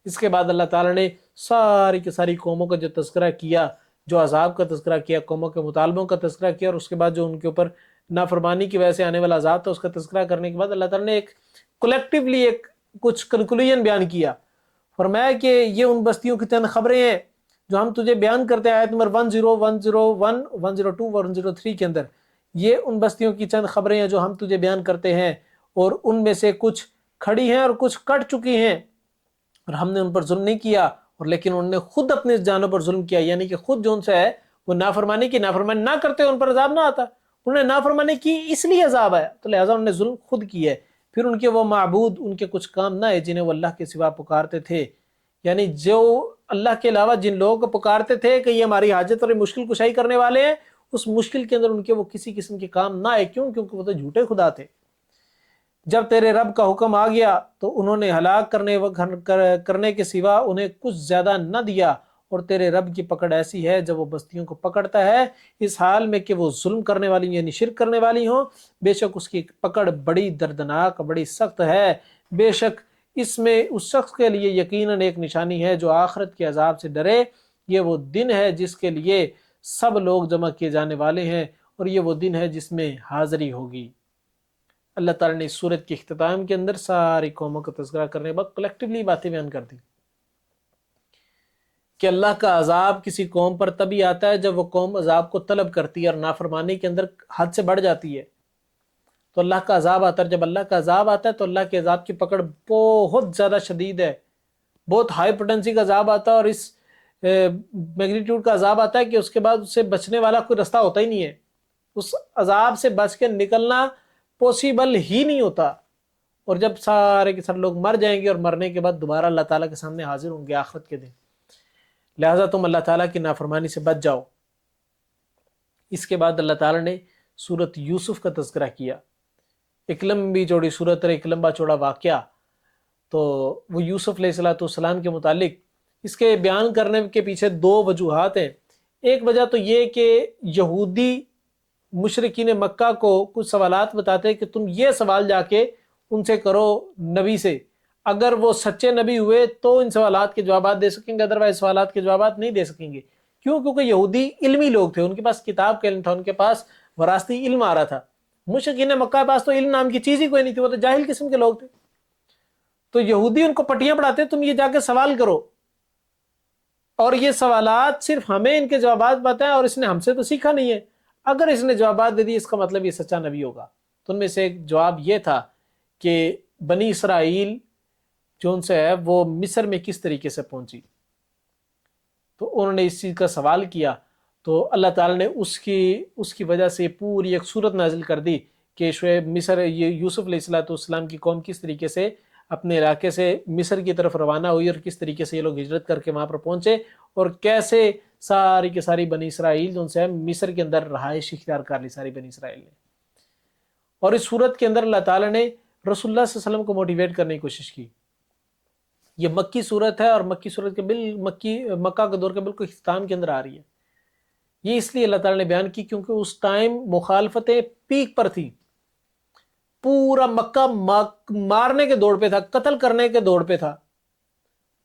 اس کے بعد اللہ تعالیٰ نے ساری کی ساری قوموں کا جو تذکرہ کیا، جو عذاب کا تذکرہ کیا، قوموں کے مطالبوں کا تذکرہ کیا، اور اس کے بعد جو ان کے اوپر نافرمانی کی وجہ سے آنے والا عذاب تھا اس کا تذکرہ کرنے کے بعد اللہ تعالیٰ نے ایک کولیکٹیولی ایک کچھ کنکلوژن بیان کیا۔ فرمایا کہ یہ ان بستیوں کی چند خبریں ہیں جو ہم تجھے بیان کرتے ہیں، آیت نمبر 101، 102، 103 کے اندر، یہ ان بستیوں کی چند خبریں ہیں جو ہم تجھے بیان کرتے ہیں، اور ان میں سے کچھ کھڑی ہیں اور کچھ کٹ چکی ہیں، اور ہم نے ان پر ظلم نہیں کیا، اور لیکن انہوں نے خود اپنے جانوں پر ظلم کیا، یعنی کہ خود جو ان سے ہے وہ نافرمانی نہ کرتے ان پر عذاب نہ آتا، انہوں نے نافرمانی کی اس لیے عذاب آیا، تو لہٰذا انہوں نے ظلم خود کیا ہے۔ پھر ان کے وہ معبود، ان کے کچھ کام نہ ہے جنہیں وہ اللہ کے سوا پکارتے تھے، یعنی جو اللہ کے علاوہ جن لوگوں کو پکارتے تھے کہ یہ ہماری حاجت اور مشکل کشائی کرنے والے ہیں، اس مشکل کے اندر ان کے وہ کسی قسم کے کام نہ آئے۔ کیوں؟ کیونکہ وہ تو جھوٹے خدا تھے۔ جب تیرے رب کا حکم آ گیا تو انہوں نے ہلاک کرنے کے سوا انہیں کچھ زیادہ نہ دیا، اور تیرے رب کی پکڑ ایسی ہے جب وہ بستیوں کو پکڑتا ہے اس حال میں کہ وہ ظلم کرنے والی یعنی شرک کرنے والی ہوں، بے شک اس کی پکڑ بڑی دردناک، بڑی سخت ہے۔ بے شک اس میں اس شخص کے لیے یقیناً ایک نشانی ہے جو آخرت کے عذاب سے ڈرے، یہ وہ دن ہے جس کے لیے سب لوگ جمع کیے جانے والے ہیں، اور یہ وہ دن ہے جس میں حاضری ہوگی۔ اللہ تعالیٰ نے اس صورت کے اختتام کے اندر ساری قوموں کا تذکرہ کرنے کے بعد کلیکٹیولی باتیں بیان کر دی کہ اللہ کا عذاب کسی قوم پر تبھی آتا ہے جب وہ قوم عذاب کو طلب کرتی ہے اور نافرمانی کے اندر حد سے بڑھ جاتی ہے، تو اللہ کا عذاب آتا ہے۔ جب اللہ کا عذاب آتا ہے تو اللہ کے عذاب کی پکڑ بہت زیادہ شدید ہے، بہت ہائی پوٹینسی کا عذاب آتا ہے، اور اس میگنیٹیوڈ کا عذاب آتا ہے کہ اس کے بعد اس سے بچنے والا کوئی رستہ ہوتا ہی نہیں ہے، اس عذاب سے بچ کے نکلنا پوسیبل ہی نہیں ہوتا۔ اور جب سارے کے سارے لوگ مر جائیں گے اور مرنے کے بعد دوبارہ اللہ تعالیٰ کے سامنے حاضر ہوں گے آخرت کے دن، لہٰذا تم اللہ تعالیٰ کی نافرمانی سے بچ جاؤ۔ اس کے بعد اللہ تعالیٰ نے سورت یوسف کا تذکرہ کیا، ایک لمبی چوڑی سورت اور ایک لمبا چوڑا واقعہ۔ تو وہ یوسف علیہ السلام کے متعلق اس کے بیان کرنے کے پیچھے دو وجوہات ہیں۔ ایک وجہ تو یہ کہ یہودی مشرکین مکہ کو کچھ سوالات بتاتے کہ تم یہ سوال جا کے ان سے کرو نبی سے، اگر وہ سچے نبی ہوئے تو ان سوالات کے جوابات دے سکیں گے، ادروائز سوالات کے جوابات نہیں دے سکیں گے۔ کیوں؟ کیونکہ یہودی علمی لوگ تھے، ان کے پاس کتاب کا علم تھا، ان کے پاس وراثتی علم آ رہا تھا۔ مشرکین مکہ کے پاس تو علم نام کی چیز ہی کوئی نہیں تھی، وہ تو جاہل قسم کے لوگ تھے۔ تو یہودی ان کو پٹیاں پڑھاتے تم یہ جا کے سوال کرو، اور یہ سوالات صرف ہمیں ان کے جوابات بتائیں، اور اس نے ہم سے تو سیکھا نہیں ہے، اگر اس نے جوابات دے دی اس کا مطلب یہ سچا نبی ہوگا۔ تو ان میں سے ایک جواب یہ تھا کہ بنی اسرائیل جو ان سے ہے وہ مصر میں کس طریقے سے پہنچی۔ تو انہوں نے اس چیز کا سوال کیا، تو اللہ تعالیٰ نے اس کی وجہ سے پوری ایک صورت نازل کر دی کہ شعیب مصر، یہ یوسف علیہ السلام کی قوم کس طریقے سے اپنے علاقے سے مصر کی طرف روانہ ہوئی، اور کس طریقے سے یہ لوگ ہجرت کر کے وہاں پر پہنچے، اور کیسے ساری کے ساری بنی اسرائیل جو ان سے مصر کے اندر رہائش اختیار کر لی ساری بنی اسرائیل نے۔ اور اس صورت کے اندر اللہ تعالیٰ نے رسول اللہ صلی اللہ علیہ وسلم کو موٹیویٹ کرنے کی کوشش کی۔ یہ مکی صورت ہے، اور مکی صورت کے مکہ کے دور کے بالکل اختتام کے اندر آ رہی ہے۔ یہ اس لیے اللہ تعالیٰ نے بیان کی کیونکہ اس ٹائم مخالفتیں پیک پر تھی، پورا مکہ مارنے کے دوڑ پہ تھا، قتل کرنے کے دوڑ پہ تھا،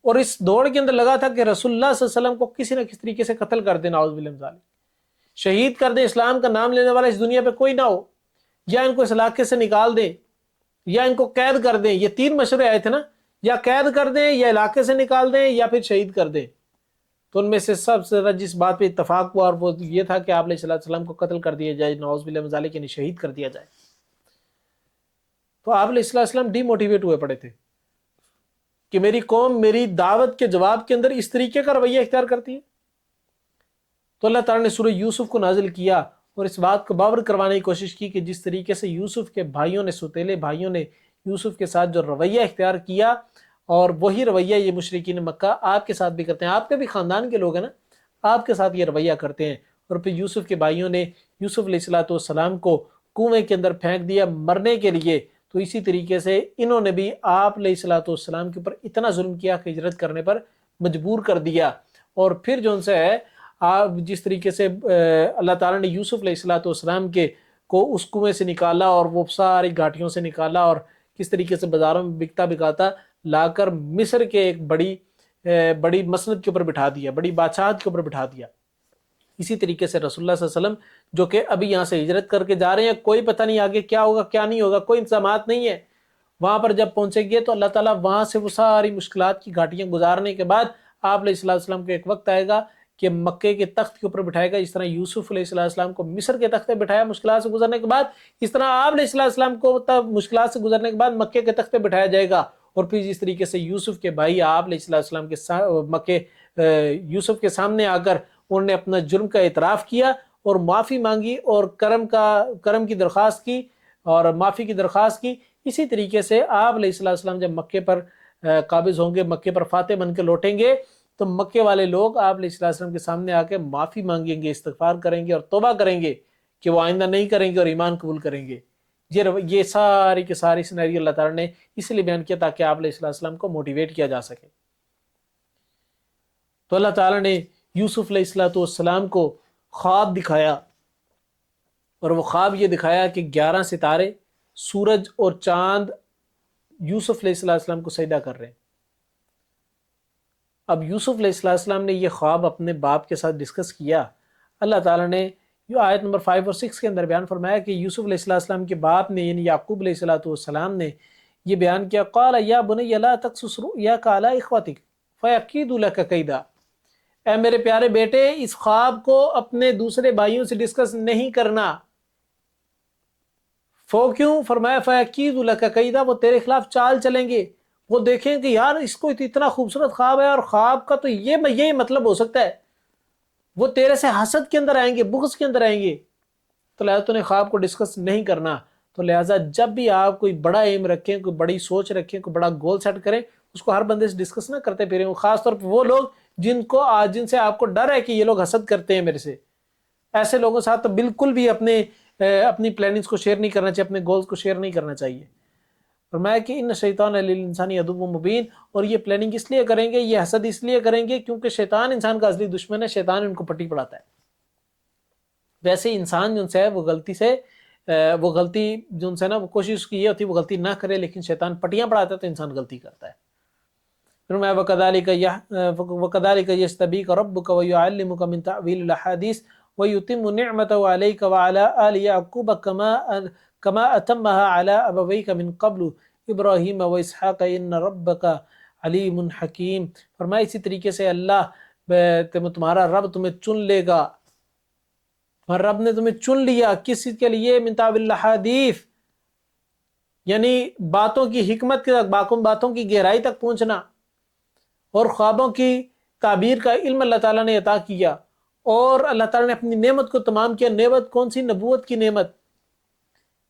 اور اس دوڑ کے اندر لگا تھا کہ رسول اللہ صلی اللہ علیہ وسلم کو کسی نہ کسی طریقے سے قتل کر دیں، نعوذ باللہ من ذالک، شہید کر دیں، اسلام کا نام لینے والا اس دنیا پہ کوئی نہ ہو، یا ان کو اس علاقے سے نکال دیں، یا ان کو قید کر دیں۔ یہ تین مشورے آئے تھے نا، یا قید کر دیں، یا علاقے سے نکال دیں، یا پھر شہید کر دیں۔ تو ان میں سے سب سے زیادہ جس بات پہ اتفاق ہوا اور وہ یہ تھا کہ آپ علیہ السلام کو قتل کر دیا جائے، نعوذ باللہ من ذالک، یعنی شہید کر دیا جائے۔ تو آپ علیہ السلام ڈی موٹیویٹ ہوئے پڑے تھے کہ میری قوم میری دعوت کے جواب کے اندر اس طریقے کا رویہ اختیار کرتی ہے۔ تو اللہ تعالیٰ نے سورہ یوسف کو نازل کیا اور اس بات کو باور کروانے کی کوشش کی کہ جس طریقے سے یوسف کے بھائیوں نے، ستیلے بھائیوں نے یوسف کے ساتھ جو رویہ اختیار کیا، اور وہی رویہ یہ مشرکین مکہ آپ کے ساتھ بھی کرتے ہیں، آپ کے بھی خاندان کے لوگ ہیں نا، آپ کے ساتھ یہ رویہ کرتے ہیں۔ اور پھر یوسف کے بھائیوں نے یوسف علیہ السلام کو کنویں کے اندر پھینک دیا مرنے کے لیے، تو اسی طریقے سے انہوں نے بھی آپ علیہ السلام کے اوپر اتنا ظلم کیا کہ ہجرت کرنے پر مجبور کر دیا۔ اور پھر جو ان سے ہے آپ جس طریقے سے اللہ تعالیٰ نے یوسف علیہ السلام کو اس کنویں سے نکالا، اور وہ ساری گھاٹیوں سے نکالا، اور کس طریقے سے بازاروں میں بکتا بکاتا لا کر مصر کے ایک بڑی مسند کے اوپر بٹھا دیا، بڑی بادشاہت کے اوپر بٹھا دیا۔ اسی طریقے سے رسول اللہ صلی اللہ علیہ وسلم جو کہ ابھی یہاں سے ہجرت کر کے جا رہے ہیں، کوئی پتہ نہیں آگے کیا ہوگا کیا نہیں ہوگا، کوئی انتظامات نہیں ہے، وہاں پر جب پہنچیں گے تو اللہ تعالیٰ وہاں سے وہ ساری مشکلات کی گھاٹیاں گزارنے کے بعد آپ علیہ السلام کو ایک وقت آئے گا کہ مکے کے تخت کے اوپر بٹھائے گا، جس طرح یوسف علیہ السلام کو مصر کے تخت پہ بٹھایا مشکلات سے گزرنے کے بعد، اس طرح آپ علیہ السلام کو مشکلات سے گزرنے کے بعد مکے کے تخت پہ بٹھایا جائے گا۔ اور پھر جس طریقے سے یوسف کے بھائی آپ علیہ السلام کے یوسف کے سامنے آ کر انہوں نے اپنا جرم کا اعتراف کیا اور معافی مانگی اور کرم کی درخواست کی اور معافی کی درخواست کی، اسی طریقے سے آپ علیہ السلام جب مکے پر قابض ہوں گے، مکے پر فاتح بن کے لوٹیں گے، تو مکے والے لوگ آپ علیہ السلام کے سامنے آ کے معافی مانگیں گے، استغفار کریں گے اور توبہ کریں گے کہ وہ آئندہ نہیں کریں گے اور ایمان قبول کریں گے۔ یہ ساری کے ساری سینیریو اللہ تعالیٰ نے اس لیے بیان کیا تاکہ آپ علیہ السلام کو موٹیویٹ کیا جا سکے۔ تو اللہ تعالیٰ نے یوسف علیہ السلام کو خواب دکھایا، اور وہ خواب یہ دکھایا کہ 11 ستارے، سورج اور چاند یوسف علیہ السلام کو سجدہ کر رہے ہیں۔ اب یوسف علیہ السلام نے یہ خواب اپنے باپ کے ساتھ ڈسکس کیا۔ اللہ تعالیٰ نے آیت نمبر 5 اور 6 کے اندر بیان فرمایا کہ یوسف علیہ السلام کے باپ نے یعنی یعقوب علیہ السلام نے یہ بیان کیا، قال یا بنی لا تقصص رؤیاک علی اخوتک فیکیدوا لک کیدا، اے میرے پیارے بیٹے اس خواب کو اپنے دوسرے بھائیوں سے ڈسکس نہیں کرنا۔ کیوں؟ فرمایا فیکیدوا لک کیدا، وہ تیرے خلاف چال چلیں گے، وہ دیکھیں کہ یار اس کو اتنا خوبصورت خواب ہے، اور خواب کا تو یہ مطلب ہو سکتا ہے، وہ تیرے سے حسد کے اندر آئیں گے، بغض کے اندر آئیں گے، تو لہذا تو نے خواب کو ڈسکس نہیں کرنا۔ تو لہذا جب بھی آپ کوئی بڑا ایم رکھیں، کوئی بڑی سوچ رکھیں، کوئی بڑا گول سیٹ کریں، اس کو ہر بندے سے ڈسکس نہ کرتے پھریں، خاص طور پر وہ لوگ جن سے آپ کو ڈر ہے کہ یہ لوگ حسد کرتے ہیں میرے سے، ایسے لوگوں کے ساتھ تو بالکل بھی اپنی پلاننگز کو شیئر نہیں کرنا چاہیے، اپنے گولز کو شیئر نہیں کرنا چاہیے۔ فرمایا کہ ان شیطان للانسان عدو مبین، اور یہ پلاننگ اس لیے کریں گے، یہ حسد اس لیے کریں گے کیونکہ شیطان انسان کا اصلی دشمن ہے، شیطان ان کو پٹی پڑھاتا ہے۔ ویسے انسان جو ہے وہ غلطی جو ان سے نا وہ کوشش کی یہ ہوتی ہے وہ غلطی نہ کرے، لیکن شیطان پٹیاں پڑھاتا ہے تو انسان غلطی کرتا ہے۔ فرمایا وَكَذَلِكَ يَجْتَبِيكَ رَبُّكَ وَيُعَلِّمُكَ مِن تَأْوِيلِ الْأَحَادِيثِ وَيُتِمُّ نِعْمَتَهُ عَلَيْكَ وَعَلَىٰ آلِ يَعْقُوبَ كَمَا أَتَمَّهَا عَلَىٰ أَبَوَيْكَ مِن قَبْلُ إِبْرَاهِيمَ وَإِسْحَاقَ إِنَّ رَبَّكَ عَلِيمٌ حَكِيمٌ۔ فرمایا اسی طریقے سے تمہارا رب تمہیں چن لے گا، تمہارے رب نے تمہیں چن لیا کس چیز کے لیے؟ من تأویل الحدیث، یعنی باتوں کی حکمت کے تک، باتوں کی گہرائی تک پہنچنا، اور خوابوں کی تعبیر کا علم اللہ تعالیٰ نے عطا کیا، اور اللہ تعالیٰ نے اپنی نعمت کو تمام کیا۔ نعمت کون سی؟ نبوت کی نعمت۔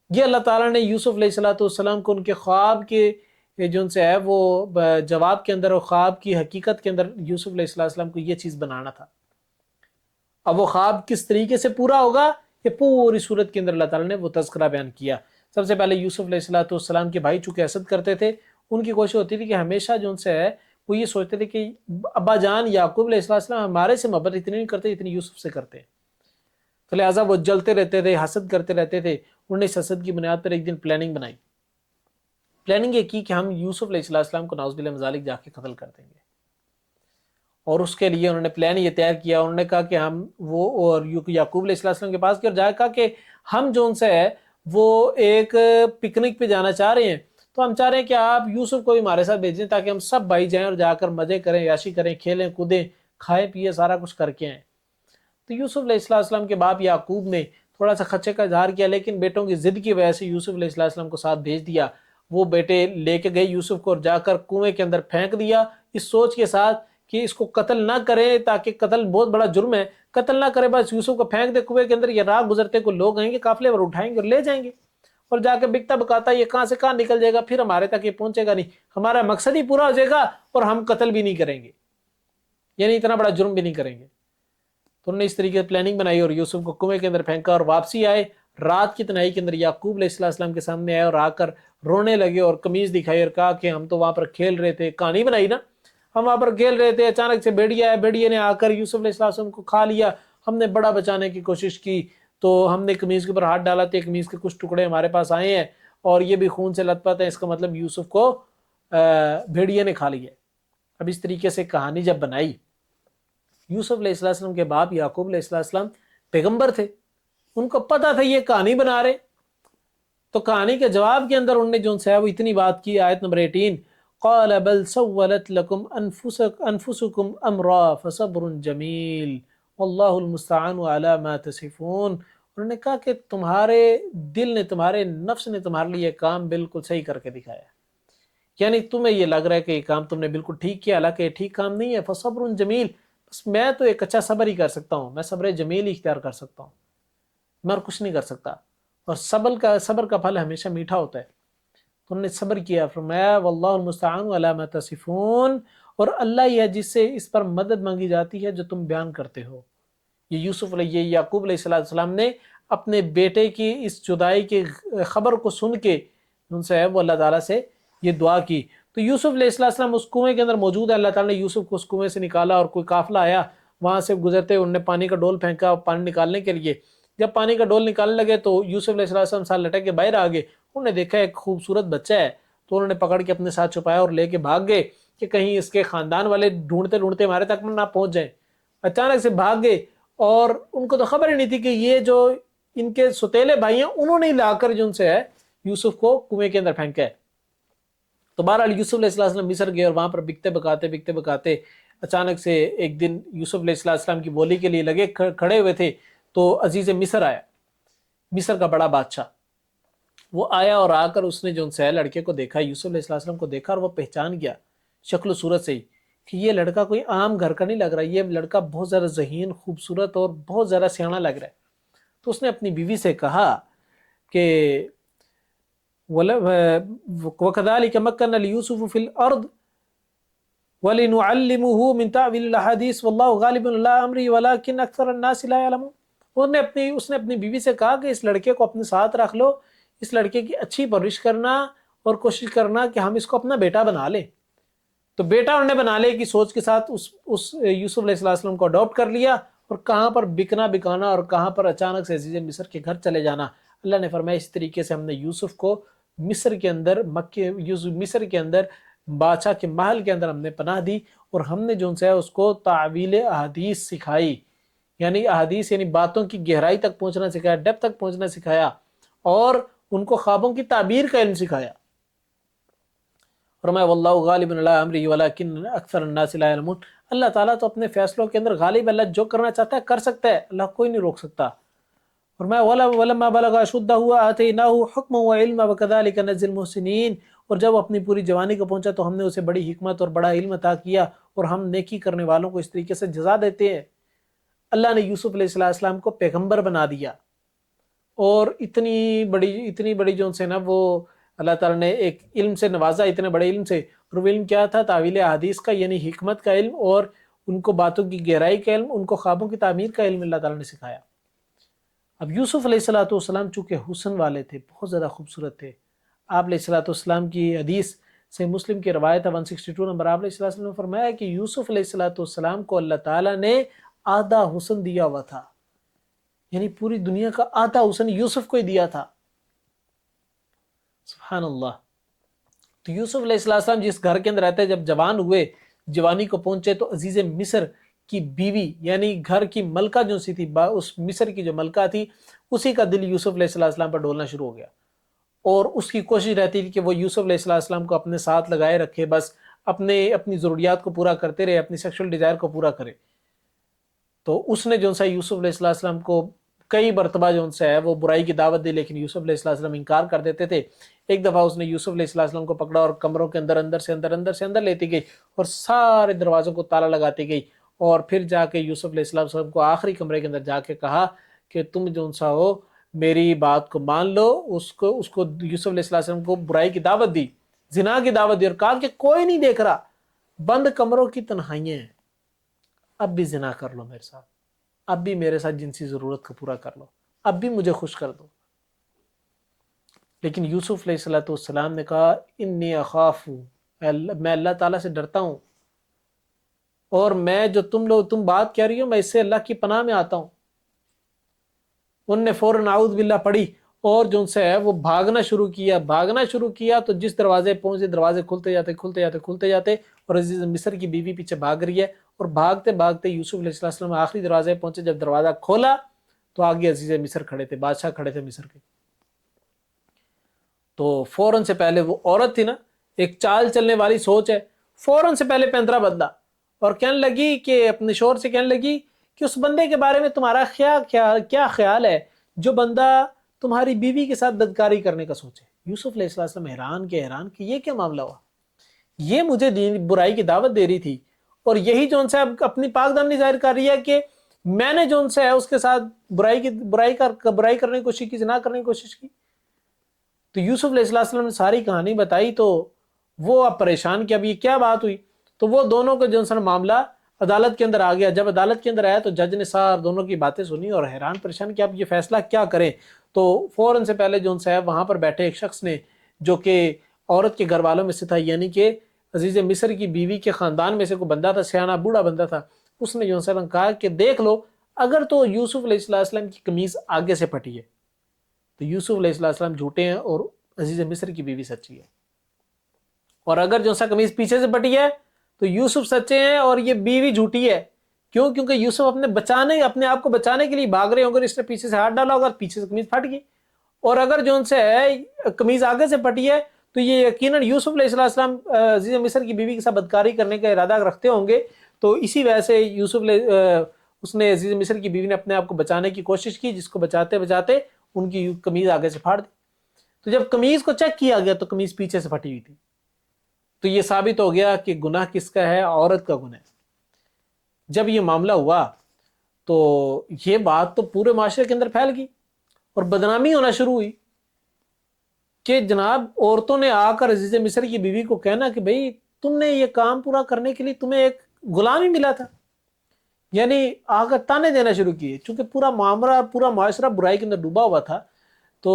یہ اللہ تعالیٰ نے یوسف علیہ السلام کو ان کے خواب کے جو ان سے ہے وہ جواب کے اندر اور خواب کی حقیقت کے اندر یوسف علیہ السلام کو یہ چیز بنانا تھا۔ اب وہ خواب کس طریقے سے پورا ہوگا، یہ پوری صورت کے اندر اللہ تعالیٰ نے وہ تذکرہ بیان کیا۔ سب سے پہلے یوسف علیہ السلام کے بھائی چونکہ حسد کرتے تھے، ان کی کوشش ہوتی تھی کہ ہمیشہ جو ان سے ہے وہ یہ سوچتے تھے کہ ابا جان یعقوب علیہ السلام ہمارے سے محبت اتنی نہیں کرتے اتنی یوسف سے کرتے ہیں، تو لہٰذا وہ جلتے رہتے تھے، حسد کرتے رہتے تھے۔ انہوں نے اس حسد کی بنیاد پر ایک دن پلاننگ بنائی، پلاننگ یہ کی کہ ہم یوسف علیہ السلام کو نعوذ باللہ من ذالک جا کے قتل کر دیں گے، اور اس کے لیے انہوں نے پلان یہ تیار کیا۔ انہوں نے کہا کہ ہم وہ اور یعقوب علیہ السلام کے پاس گئے اور جا کہا کہ ہم جو ان سے ہے وہ ایک پکنک پہ جانا چاہ رہے ہیں، تو ہم چاہ رہے ہیں کہ آپ یوسف کو بھی ہمارے ساتھ بھیجیں تاکہ ہم سب بھائی جائیں اور جا کر مزے کریں، عیاشی کریں، کھیلیں کودیں، کھائیں پیے، سارا کچھ کر کے آئیں۔ تو یوسف علیہ السلام کے باپ یعقوب نے تھوڑا سا خدشے کا اظہار کیا، لیکن بیٹوں کی ضد کی وجہ سے یوسف علیہ السلام کو ساتھ بھیج دیا۔ وہ بیٹے لے کے گئے یوسف کو اور جا کر کنویں کے اندر پھینک دیا، اس سوچ کے ساتھ کہ اس کو قتل نہ کرے، تاکہ قتل بہت بڑا جرم ہے، قتل نہ کرے، بس یوسف کو پھینک دے کنویں کے اندر، یہ راہ گزرتے کو لوگ آئیں گے قافلے اور اٹھائیں گے اور لے جائیں گے، اور جا کے بکتا بکاتا یہ کہاں سے کہاں نکل جائے گا، پھر ہمارے تک یہ پہنچے گا نہیں، ہمارا مقصد ہی پورا ہو جائے گا اور ہم قتل بھی نہیں کریں گے، یعنی اتنا بڑا جرم بھی نہیں کریں گے۔ تو انہوں نے اس طریقے سے پلاننگ بنائی اور یوسف کو کنویں کے اندر پھینکا، اور واپسی آئے رات کی تنہائی کے اندر یعقوب علیہ السلام کے سامنے آئے اور آ کر رونے لگے اور قمیض دکھائی اور کہا کہ ہم تو وہاں پر کھیل رہے تھے، کہانی بنائی نا، ہم وہاں پر کھیل رہے تھے، اچانک سے بھیڑیا آیا، بھیڑیے نے آ کر یوسف علیہ السلام کو کھا لیا، ہم نے بڑا بچانے کی کوشش کی تو ہم نے قمیض کے اوپر ہاتھ ڈالا تھے، قمیض کے کچھ ٹکڑے ہمارے پاس آئے ہیں اور یہ بھی خون سے لت پت ہے، اس کا مطلب یوسف کو بھیڑیے نے کھا لیا۔ اب اس طریقے سے کہانی جب بنائی، یوسف علیہ السلام کے باپ یعقوب علیہ السلام پیغمبر تھے، ان کو پتا تھا یہ کہانی بنا رہے، تو کہانی کے جواب کے اندر انہوں نے جو ہے وہ اتنی بات کی، آیت نمبر 18، قال بل سولت لكم انفسكم امرا فصبر جمیل واللہ المستعان على ما تصفون۔ انہوں نے کہا کہ تمہارے دل نے، تمہارے نفس نے تمہارے لیے یہ کام بالکل صحیح کر کے دکھایا، یعنی تمہیں یہ لگ رہا ہے کہ یہ کام تم نے بالکل ٹھیک کیا، حالانکہ یہ ٹھیک کام نہیں ہے۔ فصبر جمیل، بس میں تو ایک اچھا صبر ہی کر سکتا ہوں، میں صبر جمیل ہی اختیار کر سکتا ہوں، میں اور کچھ نہیں کر سکتا، اور صبر کا پھل ہمیشہ میٹھا ہوتا ہے۔ تو انہوں نے صبر کیا، فرمایا واللہ المستعان علی ما تصفون، اور اللہ ہی ہے جس سے اس پر مدد مانگی جاتی ہے جو تم بیان کرتے ہو۔ یہ یعقوب علیہ السلام نے اپنے بیٹے کی اس جدائی کی خبر کو سن کے ان سے وہ اللہ تعالیٰ سے یہ دعا کی۔ تو یوسف علیہ السلام اس کنویں کے اندر موجود ہے، اللہ تعالیٰ نے یوسف کو اس کنویں سے نکالا، اور کوئی قافلہ آیا وہاں سے گزرتے، انہوں نے پانی کا ڈول پھینکا پانی نکالنے کے لیے۔ جب پانی کا ڈول نکالنے لگے تو یوسف علیہ السلام ساتھ لٹک کے باہر آ گئے، انہوں نے دیکھا ایک خوبصورت بچہ ہے، تو انہوں نے پکڑ کے اپنے ساتھ چھپایا اور لے کے بھاگ گئے کہ کہیں اس کے خاندان والے ڈھونڈتے ڈھونڈتے ہمارے تک نہ پہنچ جائیں۔ اچانک سے بھاگ گئے، اور ان کو تو خبر ہی نہیں تھی کہ یہ جو ان کے ستیلے بھائی ہیں انہوں نے لا کر جو ان سے ہے یوسف کو کنویں کے اندر پھینکا ہے۔ تو بہرحال یوسف علیہ السلام مصر گئے، اور وہاں پر بکتے بکاتے اچانک سے ایک دن یوسف علیہ السلام کی بولی کے لیے لگے کھڑے ہوئے تھے، تو عزیز مصر آیا، مصر کا بڑا بادشاہ وہ آیا، اور آ کر اس نے جو ان سے لڑکے کو دیکھا، یوسف علیہ السلام کو دیکھا، اور وہ پہچان گیا شکل و صورت سے ہی کہ یہ لڑکا کوئی عام گھر کا نہیں لگ رہا، یہ لڑکا بہت زیادہ ذہین، خوبصورت اور بہت زیادہ سیاںا لگ رہا ہے۔ تو اس نے اپنی بیوی سے کہا کہ وَكَذَلِكَ مَكَّنَّا لِيُوسُفَ فِي الْأَرْضِ وَلِنُعَلِّمُهُ مِنْ تَأْوِيلِ الْأَحَادِيثِ وَاللَّهُ غَالِبٌ عَلَىٰ أَمْرِهِ وَلَٰكِنَّ أَكْثَرَ النَّاسِ لَا يَعْلَمُونَ۔ اس نے اپنی بیوی سے کہا کہ اس لڑکے کو اپنے ساتھ رکھ لو، اس لڑکے کی اچھی پرورش کرنا اور کوشش کرنا کہ ہم اس کو اپنا بیٹا بنا لیں۔ تو بیٹا انہوں نے بنا لے کی سوچ کے ساتھ اس یوسف علیہ السلام کو اڈاپٹ کر لیا، اور کہاں پر بکنا بکانا اور کہاں پر اچانک سے عزیز مصر کے گھر چلے جانا۔ اللہ نے فرمایا اس طریقے سے ہم نے یوسف کو مصر کے اندر مصر کے اندر بادشاہ کے محل کے اندر ہم نے پناہ دی، اور ہم نے جو ان سے اس کو تعویل احادیث سکھائی، یعنی احادیث یعنی باتوں کی گہرائی تک پہنچنا سکھایا، ڈیپ تک پہنچنا سکھایا، اور ان کو خوابوں کی تعبیر کا علم سکھایا۔ فرمایا واللہ غالب علی امرہ ولکن اکثر الناس لا یعلمون، اللہ تعالیٰ تو اپنے فیصلوں کے اندر غالب، اللہ جو کرنا چاہتا ہے کر سکتا ہے، اللہ کوئی نہیں روک سکتا۔ فرمایا ولما بلغ اشدہ آتیناہ حکما وعلما وکذلک نجزی المحسنین، اور جب اپنی پوری جوانی کو پہنچا تو ہم نے اسے بڑی حکمت اور بڑا علم عطا کیا، اور ہم نیکی کرنے والوں کو اس طریقے سے جزا دیتے ہیں۔ اللہ نے یوسف علیہ السلام کو پیغمبر بنا دیا، اور اتنی بڑی جو ان سے نا وہ اللہ تعالیٰ نے ایک علم سے نوازا، اتنے بڑے علم سے۔ اور وہ علم کیا تھا؟ تعویل احادیث کا، یعنی حکمت کا علم، اور ان کو باتوں کی گہرائی کا علم، ان کو خوابوں کی تعمیر کا علم اللہ تعالیٰ نے سکھایا۔ اب یوسف علیہ السلام چونکہ حسن والے تھے، بہت زیادہ خوبصورت تھے۔ آپ علیہ السلام کی حدیث سے مسلم کی روایت ہے 162 نمبر، آپ علیہ السلام نے فرمایا کہ یوسف علیہ السلام کو اللہ تعالیٰ نے آدھا حسن دیا ہوا تھا، یعنی پوری دنیا کا آدھا حسن یوسف کو ہی دیا تھا۔ سبحان اللہ۔ تو یوسف علیہ السلام جس گھر کے اندر رہتے، جب جوان ہوئے، جوانی کو پہنچے، تو عزیز مصر کی بیوی یعنی گھر کی ملکہ جو سی تھی، اس مصر کی جو ملکہ تھی، اسی کا دل یوسف علیہ السلام پر ڈولنا شروع ہو گیا، اور اس کی کوشش رہتی تھی کہ وہ یوسف علیہ السلام کو اپنے ساتھ لگائے رکھے، بس اپنی ضروریات کو پورا کرتے رہے، اپنی سیکشل ڈیزائر کو پورا کرے۔ تو اس نے جو سا یوسف علیہ السلام کو کئی مرتبہ جو ان سے ہے وہ برائی کی دعوت دی، لیکن یوسف علیہ السلام انکار کر دیتے تھے۔ ایک دفعہ اس نے یوسف علیہ السلام کو پکڑا اور کمروں کے اندر سے اندر لیتی گئی، اور سارے دروازوں کو تالا لگاتی گئی، اور پھر جا کے یوسف علیہ السلام کو آخری کمرے کے اندر جا کے کہا کہ تم جو سا ہو میری بات کو مان لو۔ اس کو یوسف علیہ السلام کو برائی کی دعوت دی، زنا کی دعوت دی، اور کہا کہ کوئی نہیں دیکھ رہا، بند کمروں کی تنہائیاں ہیں، اب بھی زنا کر لو میرے ساتھ، اب بھی میرے ساتھ جنسی ضرورت کو پورا کر لو، اب بھی مجھے خوش کر دو۔ لیکن یوسف علیہ السلام نے کہا انی اخاف، میں اللہ تعالیٰ سے ڈرتا ہوں، اور میں جو تم بات کہہ رہی ہو میں اس سے اللہ کی پناہ میں آتا ہوں۔ ان نے فوراً اعوذ باللہ پڑھی، اور جو ان سے ہے وہ بھاگنا شروع کیا تو جس دروازے پہنچے دروازے کھلتے جاتے، اور عزیز مصر کی بیوی پیچھے بھاگ رہی ہے، اور بھاگتے بھاگتے یوسف علیہ السلام آخری دروازے پہنچے۔ جب دروازہ کھولا تو آگے عزیز مصر کھڑے تھے، بادشاہ کھڑے تھے مصر کے۔ تو فوراً سے پہلے وہ عورت تھی نا، ایک چال چلنے والی سوچ ہے، فوراً سے پہلے پینترا بدلا، اور کہنے لگی کہ اپنے شوہر سے کہنے لگی کہ اس بندے کے بارے میں تمہارا کیا خیال ہے جو بندہ تمہاری بیوی کے ساتھ بدکاری کرنے کا سوچے۔ یوسف علیہ السلام حیران کہ یہ کیا معاملہ ہوا، یہ مجھے برائی کی دعوت دے رہی تھی، اور یہی جو ان سے اپنی پاک دامنی ظاہر کر رہی ہے کہ میں نے جو ان سے ہے اس کے ساتھ برائی کرنے کی کوشش کی، زنا کرنے کی کوشش کی۔ تو یوسف علیہ السلام نے ساری کہانی بتائی، تو وہ اب پریشان کہ اب یہ کیا بات ہوئی۔ تو وہ دونوں کا جو معاملہ عدالت کے اندر آ گیا۔ جب عدالت کے اندر آیا تو جج نے دونوں کی باتیں سنی اور حیران پریشان کہ اب یہ فیصلہ کیا کریں۔ تو فوراً سے پہلے جو ہے وہاں پر بیٹھے ایک شخص نے، جو کہ عورت کے گھر والوں میں سے تھا، یعنی کہ عزیز مصر کی بیوی کے خاندان میں سے کوئی بندہ تھا، سیانہ بوڑھا بندہ تھا، اس نے جو ہے کہا کہ دیکھ لو، اگر تو یوسف علیہ السلام کی قمیض آگے سے پھٹی ہے تو یوسف علیہ السلام جھوٹے ہیں اور عزیز مصر کی بیوی سچی ہے، اور اگر جو سا قمیض پیچھے سے پھٹی ہے تو یوسف سچے ہیں اور یہ بیوی جھوٹی ہے۔ کیونکہ یوسف اپنے آپ کو بچانے کے لیے بھاگ رہے ہوں گے، اس نے پیچھے سے ہاتھ ڈالا ہوگا، پیچھے سے قمیض پھٹ گئی، اور اگر جو ان سے ہے قمیض آگے سے پھٹی ہے تو یہ یقیناً یوسف علیہ السلام عزیز مصر کی بیوی کے ساتھ بدکاری کرنے کا ارادہ رکھتے ہوں گے۔ تو اسی وجہ سے اس نے عزیز مصر کی بیوی نے اپنے آپ کو بچانے کی کوشش کی، جس کو بچاتے بچاتے ان کی قمیض آگے سے پھاڑ دی۔ تو جب قمیض کو چیک کیا گیا تو قمیض پیچھے سے پھٹی ہوئی تھی، تو یہ ثابت ہو گیا کہ گناہ کس کا ہے؟ عورت کا گناہ ہے۔ جب یہ معاملہ ہوا تو یہ بات تو پورے معاشرے کے اندر پھیل گئی اور بدنامی ہونا شروع ہوئی کہ جناب عورتوں نے آ کر عزیز مصر کی بیوی کو کہنا کہ بھئی تم نے یہ کام پورا کرنے کے لیے تمہیں ایک غلام ہی ملا تھا، یعنی آ کر تانے دینا شروع کیے۔ چونکہ پورا معاشرہ برائی کے اندر ڈوبا ہوا تھا، تو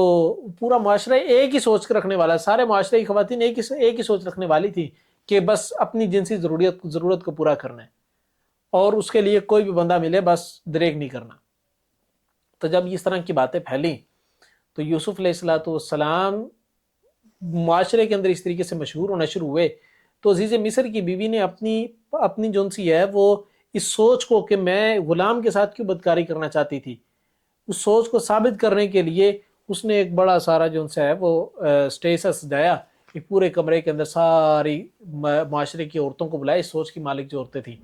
پورا معاشرہ ایک ہی سوچ رکھنے والا، سارے معاشرے کی خواتین ایک ہی سوچ رکھنے والی تھی کہ بس اپنی جنسی ضرورت کو پورا کرنا ہے، اور اس کے لیے کوئی بھی بندہ ملے بس دریغ نہیں کرنا۔ تو جب اس طرح کی باتیں پھیلیں تو یوسف علیہ السلام معاشرے کے اندر اس طریقے سے مشہور ہونا شروع ہوئے، تو عزیز مصر کی بیوی نے اپنی جو سی ہے وہ اس سوچ کو کہ میں غلام کے ساتھ کیوں بدکاری کرنا چاہتی تھی، اس سوچ کو ثابت کرنے کے لیے اس نے ایک بڑا سارا جو ہے وہ اسٹیج سے سجایا، ایک پورے کمرے کے اندر ساری معاشرے کی عورتوں کو بلایا، اس سوچ کی مالک جو عورتیں تھیں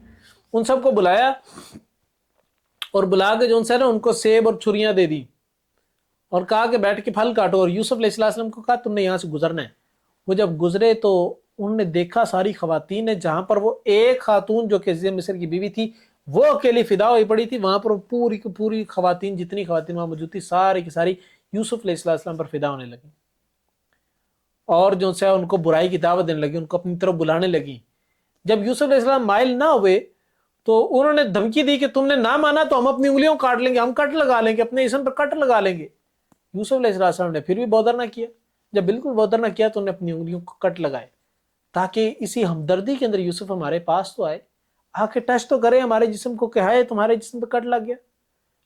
ان سب کو بلایا، اور بلا کے جو ہے نا ان کو سیب اور چھریاں دے دی، اور کہا کہ بیٹھ کے پھل کاٹو، اور یوسف علیہ السلام کو کہا تم نے یہاں سے گزرنا ہے، وہ جب گزرے تو انہوں نے دیکھا ساری خواتین نے، جہاں پر وہ ایک خاتون جو کہ عزیز مصر کی بیوی تھی وہ اکیلی فدا ہوئی پڑی تھی، وہاں پر پوری کی پوری خواتین، جتنی خواتین وہاں موجود تھی ساری کی ساری یوسف علیہ السلام پر فدا ہونے لگی، اور جو سے ان کو برائی کی دعوت دینے لگی، ان کو اپنی طرف بلانے لگی۔ جب یوسف علیہ السلام مائل نہ ہوئے تو انہوں نے دھمکی دی کہ تم نے نہ مانا تو ہم اپنی انگلیوں کاٹ لیں گے، ہم کٹ لگا لیں گے، اپنے جسم پر کٹ لگا لیں گے۔ یوسف علیہ السلام نے پھر بھی بودر نہ کیا، جب بالکل بودر نہ کیا تو انہوں نے اپنی انگلیوں کو کٹ لگائے، تاکہ اسی ہمدردی کے اندر یوسف ہمارے پاس تو آئے، آ کے ٹچ تو کرے ہمارے جسم کو کہ ہائے تمہارے جسم پہ کٹ لگ گیا۔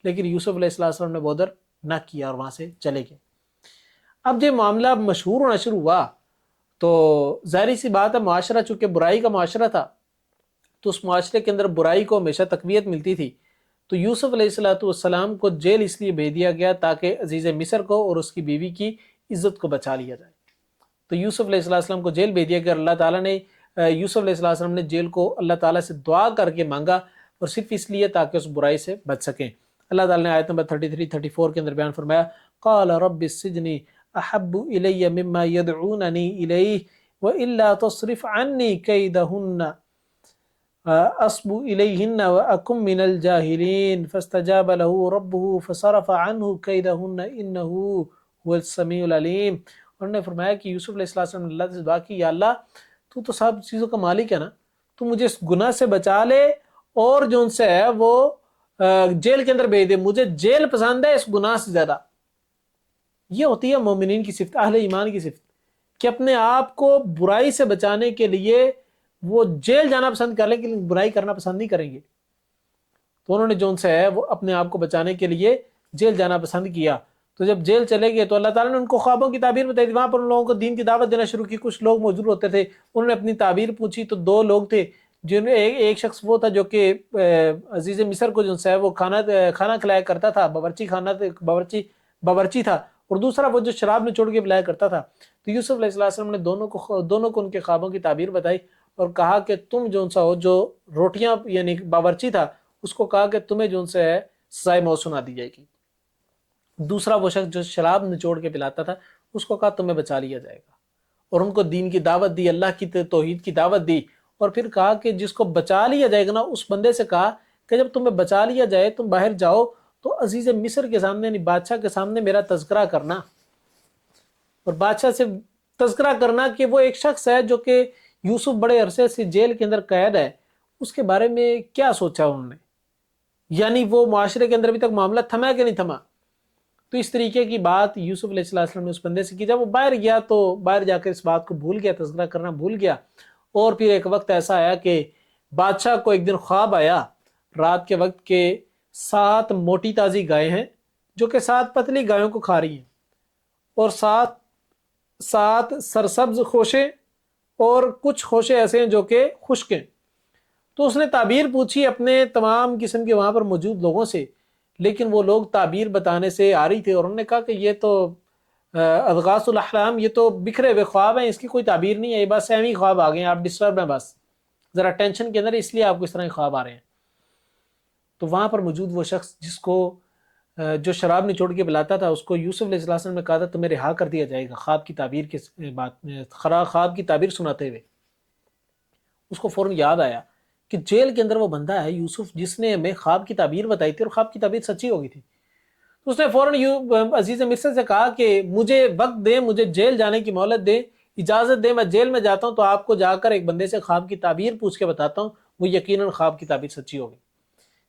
لیکن یوسف علیہ السلام نے بودر نہ کیا اور وہاں سے چلے گئے۔ اب یہ معاملہ مشہور ہونا شروع ہوا تو ظاہری سی بات ہے، معاشرہ چونکہ برائی کا معاشرہ تھا تو اس معاشرے کے اندر برائی کو ہمیشہ تقویت ملتی تھی، تو یوسف علیہ السلام کو جیل اس لیے بھیج دیا گیا تاکہ عزیز مصر کو اور اس کی بیوی کی عزت کو بچا لیا جائے۔ تو یوسف علیہ السلام کو جیل بھیج دیا گیا، اللہ تعالیٰ نے یوسف علیہ السلام نے جیل کو اللہ تعالیٰ سے دعا کر کے مانگا، اور صرف اس لیے تاکہ اس برائی سے بچ سکیں۔ اللہ تعالیٰ نے آیت نمبر 33-34 کے اندر بیان فرمایا، قال رب السجن احب الی مما یدعوننی الیہ والا تصرف عنی کیدہن اصب الیہن واکم من الجاہلین فاستجاب له ربه فصرف عنہ کیدہن انہ هو السمیع العلیم۔ انہوں نے فرمایا کہ یوسف علیہ السلام نے اللہ سے دعا کی، یا اللہ تو سب چیزوں کا مالک ہے نا، تو مجھے اس گناہ سے بچا لے، اور جو ان سے ہے وہ جیل کے اندر بھیج دے، مجھے جیل پسند ہے اس گناہ سے زیادہ۔ یہ ہوتی ہے مومنین کی صفت، اہل ایمان کی صفت، کہ اپنے آپ کو برائی سے بچانے کے لیے وہ جیل جانا پسند کر لیں لیکن برائی کرنا پسند نہیں کریں گے۔ تو انہوں نے جو ان سے ہے وہ اپنے آپ کو بچانے کے لیے جیل جانا پسند کیا۔ تو جب جیل چلے گئے تو اللہ تعالیٰ نے ان کو خوابوں کی تعبیر بتائی تھی، وہاں پر ان لوگوں کو دین کی دعوت دینا شروع کی، کچھ لوگ موجود ہوتے تھے، انہوں نے اپنی تعبیر پوچھی تو دو لوگ تھے، جن ایک شخص وہ تھا جو کہ عزیز مصر کو جو ہے وہ کھانا کھلایا کرتا تھا، باورچی تھا، اور دوسرا وہ جو شراب نچوڑ کے پلایا کرتا تھا۔ تو یوسف علیہ السلام نے دونوں کو ان کے خوابوں کی تعبیر بتائی اور کہا کہ تم جو سا ہو، جو روٹیاں یعنی باورچی تھا اس کو کہا کہ تمہیں جو سے ہے سزائے موت سنا دی جائے گی، دوسرا وہ شخص جو شراب نچوڑ کے پلاتا تھا اس کو کہا تمہیں بچا لیا جائے گا، اور ان کو دین کی دعوت دی، اللہ کی توحید کی دعوت دی، اور پھر کہا کہ جس کو بچا لیا جائے گا نا اس بندے سے کہا کہ جب تمہیں بچا لیا جائے تم باہر جاؤ تو عزیز مصر کے سامنے یعنی بادشاہ کے سامنے میرا تذکرہ کرنا، اور بادشاہ سے تذکرہ کرنا کہ وہ ایک شخص ہے جو کہ یوسف بڑے عرصے سے جیل کے اندر قید ہے، اس کے بارے میں کیا سوچا انہوں نے، یعنی وہ معاشرے کے اندر ابھی تک معاملہ تھما کہ نہیں تھما۔ تو اس طریقے کی بات یوسف علیہ السلام نے اس بندے سے کی۔ جب وہ باہر گیا تو باہر جا کر اس بات کو بھول گیا، تذکرہ کرنا بھول گیا، اور پھر ایک وقت ایسا آیا کہ بادشاہ کو ایک دن خواب آیا رات کے وقت کہ 7 موٹی تازی گائے ہیں جو کہ 7 پتلی گایوں کو کھا رہی ہیں، اور 7 سرسبز خوشے اور کچھ خوشے ایسے ہیں جو کہ خشک ہیں۔ تو اس نے تعبیر پوچھی اپنے تمام قسم کے وہاں پر موجود لوگوں سے، لیکن وہ لوگ تعبیر بتانے سے آ رہی تھے، اور انہوں نے کہا کہ یہ تو اضغاث الاحلام، یہ تو بکھرے ہوئے خواب ہیں، اس کی کوئی تعبیر نہیں ہے، یہ بس ایویں خواب آ گئے ہیں، آپ ڈسٹرب ہیں، بس ذرا ٹینشن کے اندر اس لیے آپ کو اس طرح کے خواب آ رہے ہیں۔ تو وہاں پر موجود وہ شخص جس کو جو شراب نچوڑ کے پلاتا تھا اس کو یوسف علیہ السلام نے کہا تھا تمہیں رہا کر دیا جائے گا، خواب کی تعبیر کے خواب کی تعبیر سناتے ہوئے۔ اس کو فوراً یاد آیا کہ جیل کے اندر وہ بندہ ہے یوسف جس نے ہمیں خواب کی تعبیر بتائی تھی، اور خواب کی تعبیر سچی ہو گئی تھی۔ تو اس نے فوراً عزیز مصر سے کہا کہ مجھے وقت دیں، مجھے جیل جانے کی مہلت دیں، اجازت دیں، میں جیل میں جاتا ہوں تو آپ کو جا کر ایک بندے سے خواب کی تعبیر پوچھ کے بتاتا ہوں، وہ یقیناً خواب کی تعبیر سچی ہوگی۔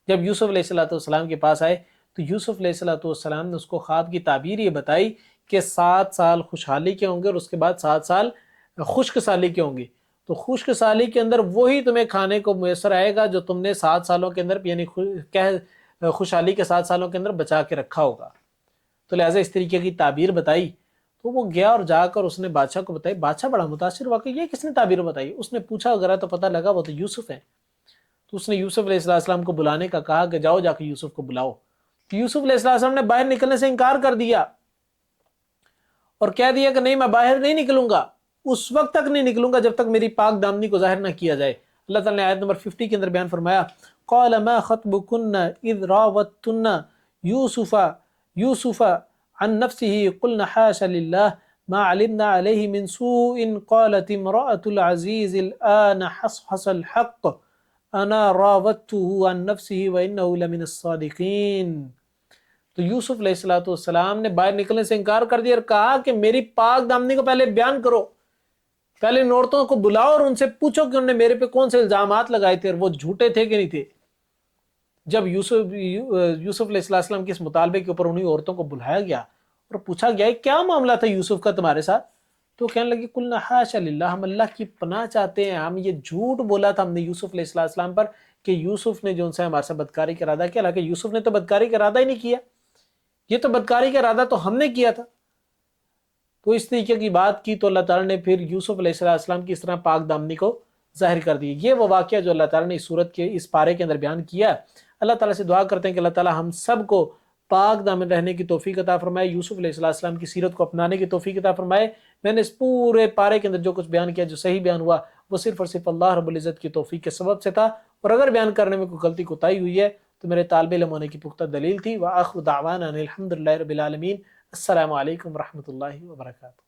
جب یوسف علیہ السلام کے پاس آئے تو یوسف علیہ السلام نے اس کو خواب کی تعبیر یہ بتائی کہ 7 سال خوشحالی کے ہوں گے اور اس کے بعد 7 سال خشک سالی کے ہوں گے، تو خشک سالی کے اندر وہی تمہیں کھانے کو میسر آئے گا جو تم نے 7 سالوں کے اندر یعنی خوشحالی کے 7 سالوں کے اندر بچا کے رکھا ہوگا۔ تو لہٰذا اس طریقے کی تعبیر بتائی، تو وہ گیا اور جا کر اس نے بادشاہ کو بتائی، بادشاہ بڑا متاثر ہوا کہ یہ کس نے تعبیر بتائی، اس نے پوچھا وغیرہ تو پتہ لگا وہ تو یوسف ہے۔ تو اس نے یوسف علیہ السلام کو بلانے کا کہا کہ جاؤ جا کے یوسف کو بلاؤ۔ تو یوسف علیہ السلام نے باہر نکلنے سے انکار کر دیا اور کہہ دیا کہ نہیں میں باہر نہیں نکلوں گا، اس وقت تک نہیں نکلوں گا جب تک میری پاک دامنی کو ظاہر نہ کیا جائے۔ اللہ تعالیٰ نے آیت نمبر 50 کے اندر بیان فرمایا، قال ما خطبكن اذ راوتن یوسف عن نفسه قلنا حاش للہ ما علمنا عليه من سوء قالت امرأة العزيز الآن حصحص الحق انا راودته عن نفسه وانه لمن الصادقين. تو یوسف علیہ الصلوۃ والسلام نے باہر نکلنے سے انکار کر دیا اور کہا کہ میری پاک دامنی کو پہلے بیان کرو، پہلے ان عورتوں کو بلاؤ اور ان سے پوچھو کہ انہوں نے میرے پہ کون سے الزامات لگائے تھے اور وہ جھوٹے تھے کہ نہیں تھے۔ جب یوسف علیہ السلام کے اس مطالبے کے اوپر انہیں عورتوں کو بلایا گیا اور پوچھا گیا کیا معاملہ تھا یوسف کا تمہارے ساتھ، تو کہنے لگے قلنا حاشا للہ، ہم اللہ کی پناہ چاہتے ہیں، ہم یہ جھوٹ بولا تھا ہم نے یوسف علیہ السلام پر کہ یوسف نے جو ان سے ہمارے ساتھ بدکاری کا ارادہ کیا، حالانکہ یوسف نے تو بدکاری کا ارادہ ہی نہیں کیا، یہ تو بدکاری کا ارادہ تو ہم نے کیا تھا۔ تو اس طریقے کی بات کی تو اللہ تعالیٰ نے پھر یوسف علیہ السلام کی اس طرح پاک دامنی کو ظاہر کر دی۔ یہ وہ واقعہ جو اللہ تعالیٰ نے اس صورت کے اس پارے کے اندر بیان کیا۔ اللہ تعالیٰ سے دعا کرتے ہیں کہ اللہ تعالیٰ ہم سب کو پاک دامن رہنے کی توفیق عطا فرمائے، یوسف علیہ السلام کی سیرت کو اپنانے کی توفیق عطا فرمائے۔ میں نے اس پورے پارے کے اندر جو کچھ بیان کیا، جو صحیح بیان ہوا، وہ صرف اور صرف اللہ رب العزت کی توفیق کے سبب سے تھا، اور اگر بیان کرنے میں کوئی غلطی کوتاہی ہوئی ہے تو میرے طالب علم ہونے کی پختہ دلیل تھی۔ وآخر دعوانا ان الحمد للہ رب العالمین۔ السلام علیکم ورحمۃ اللہ وبرکاتہ۔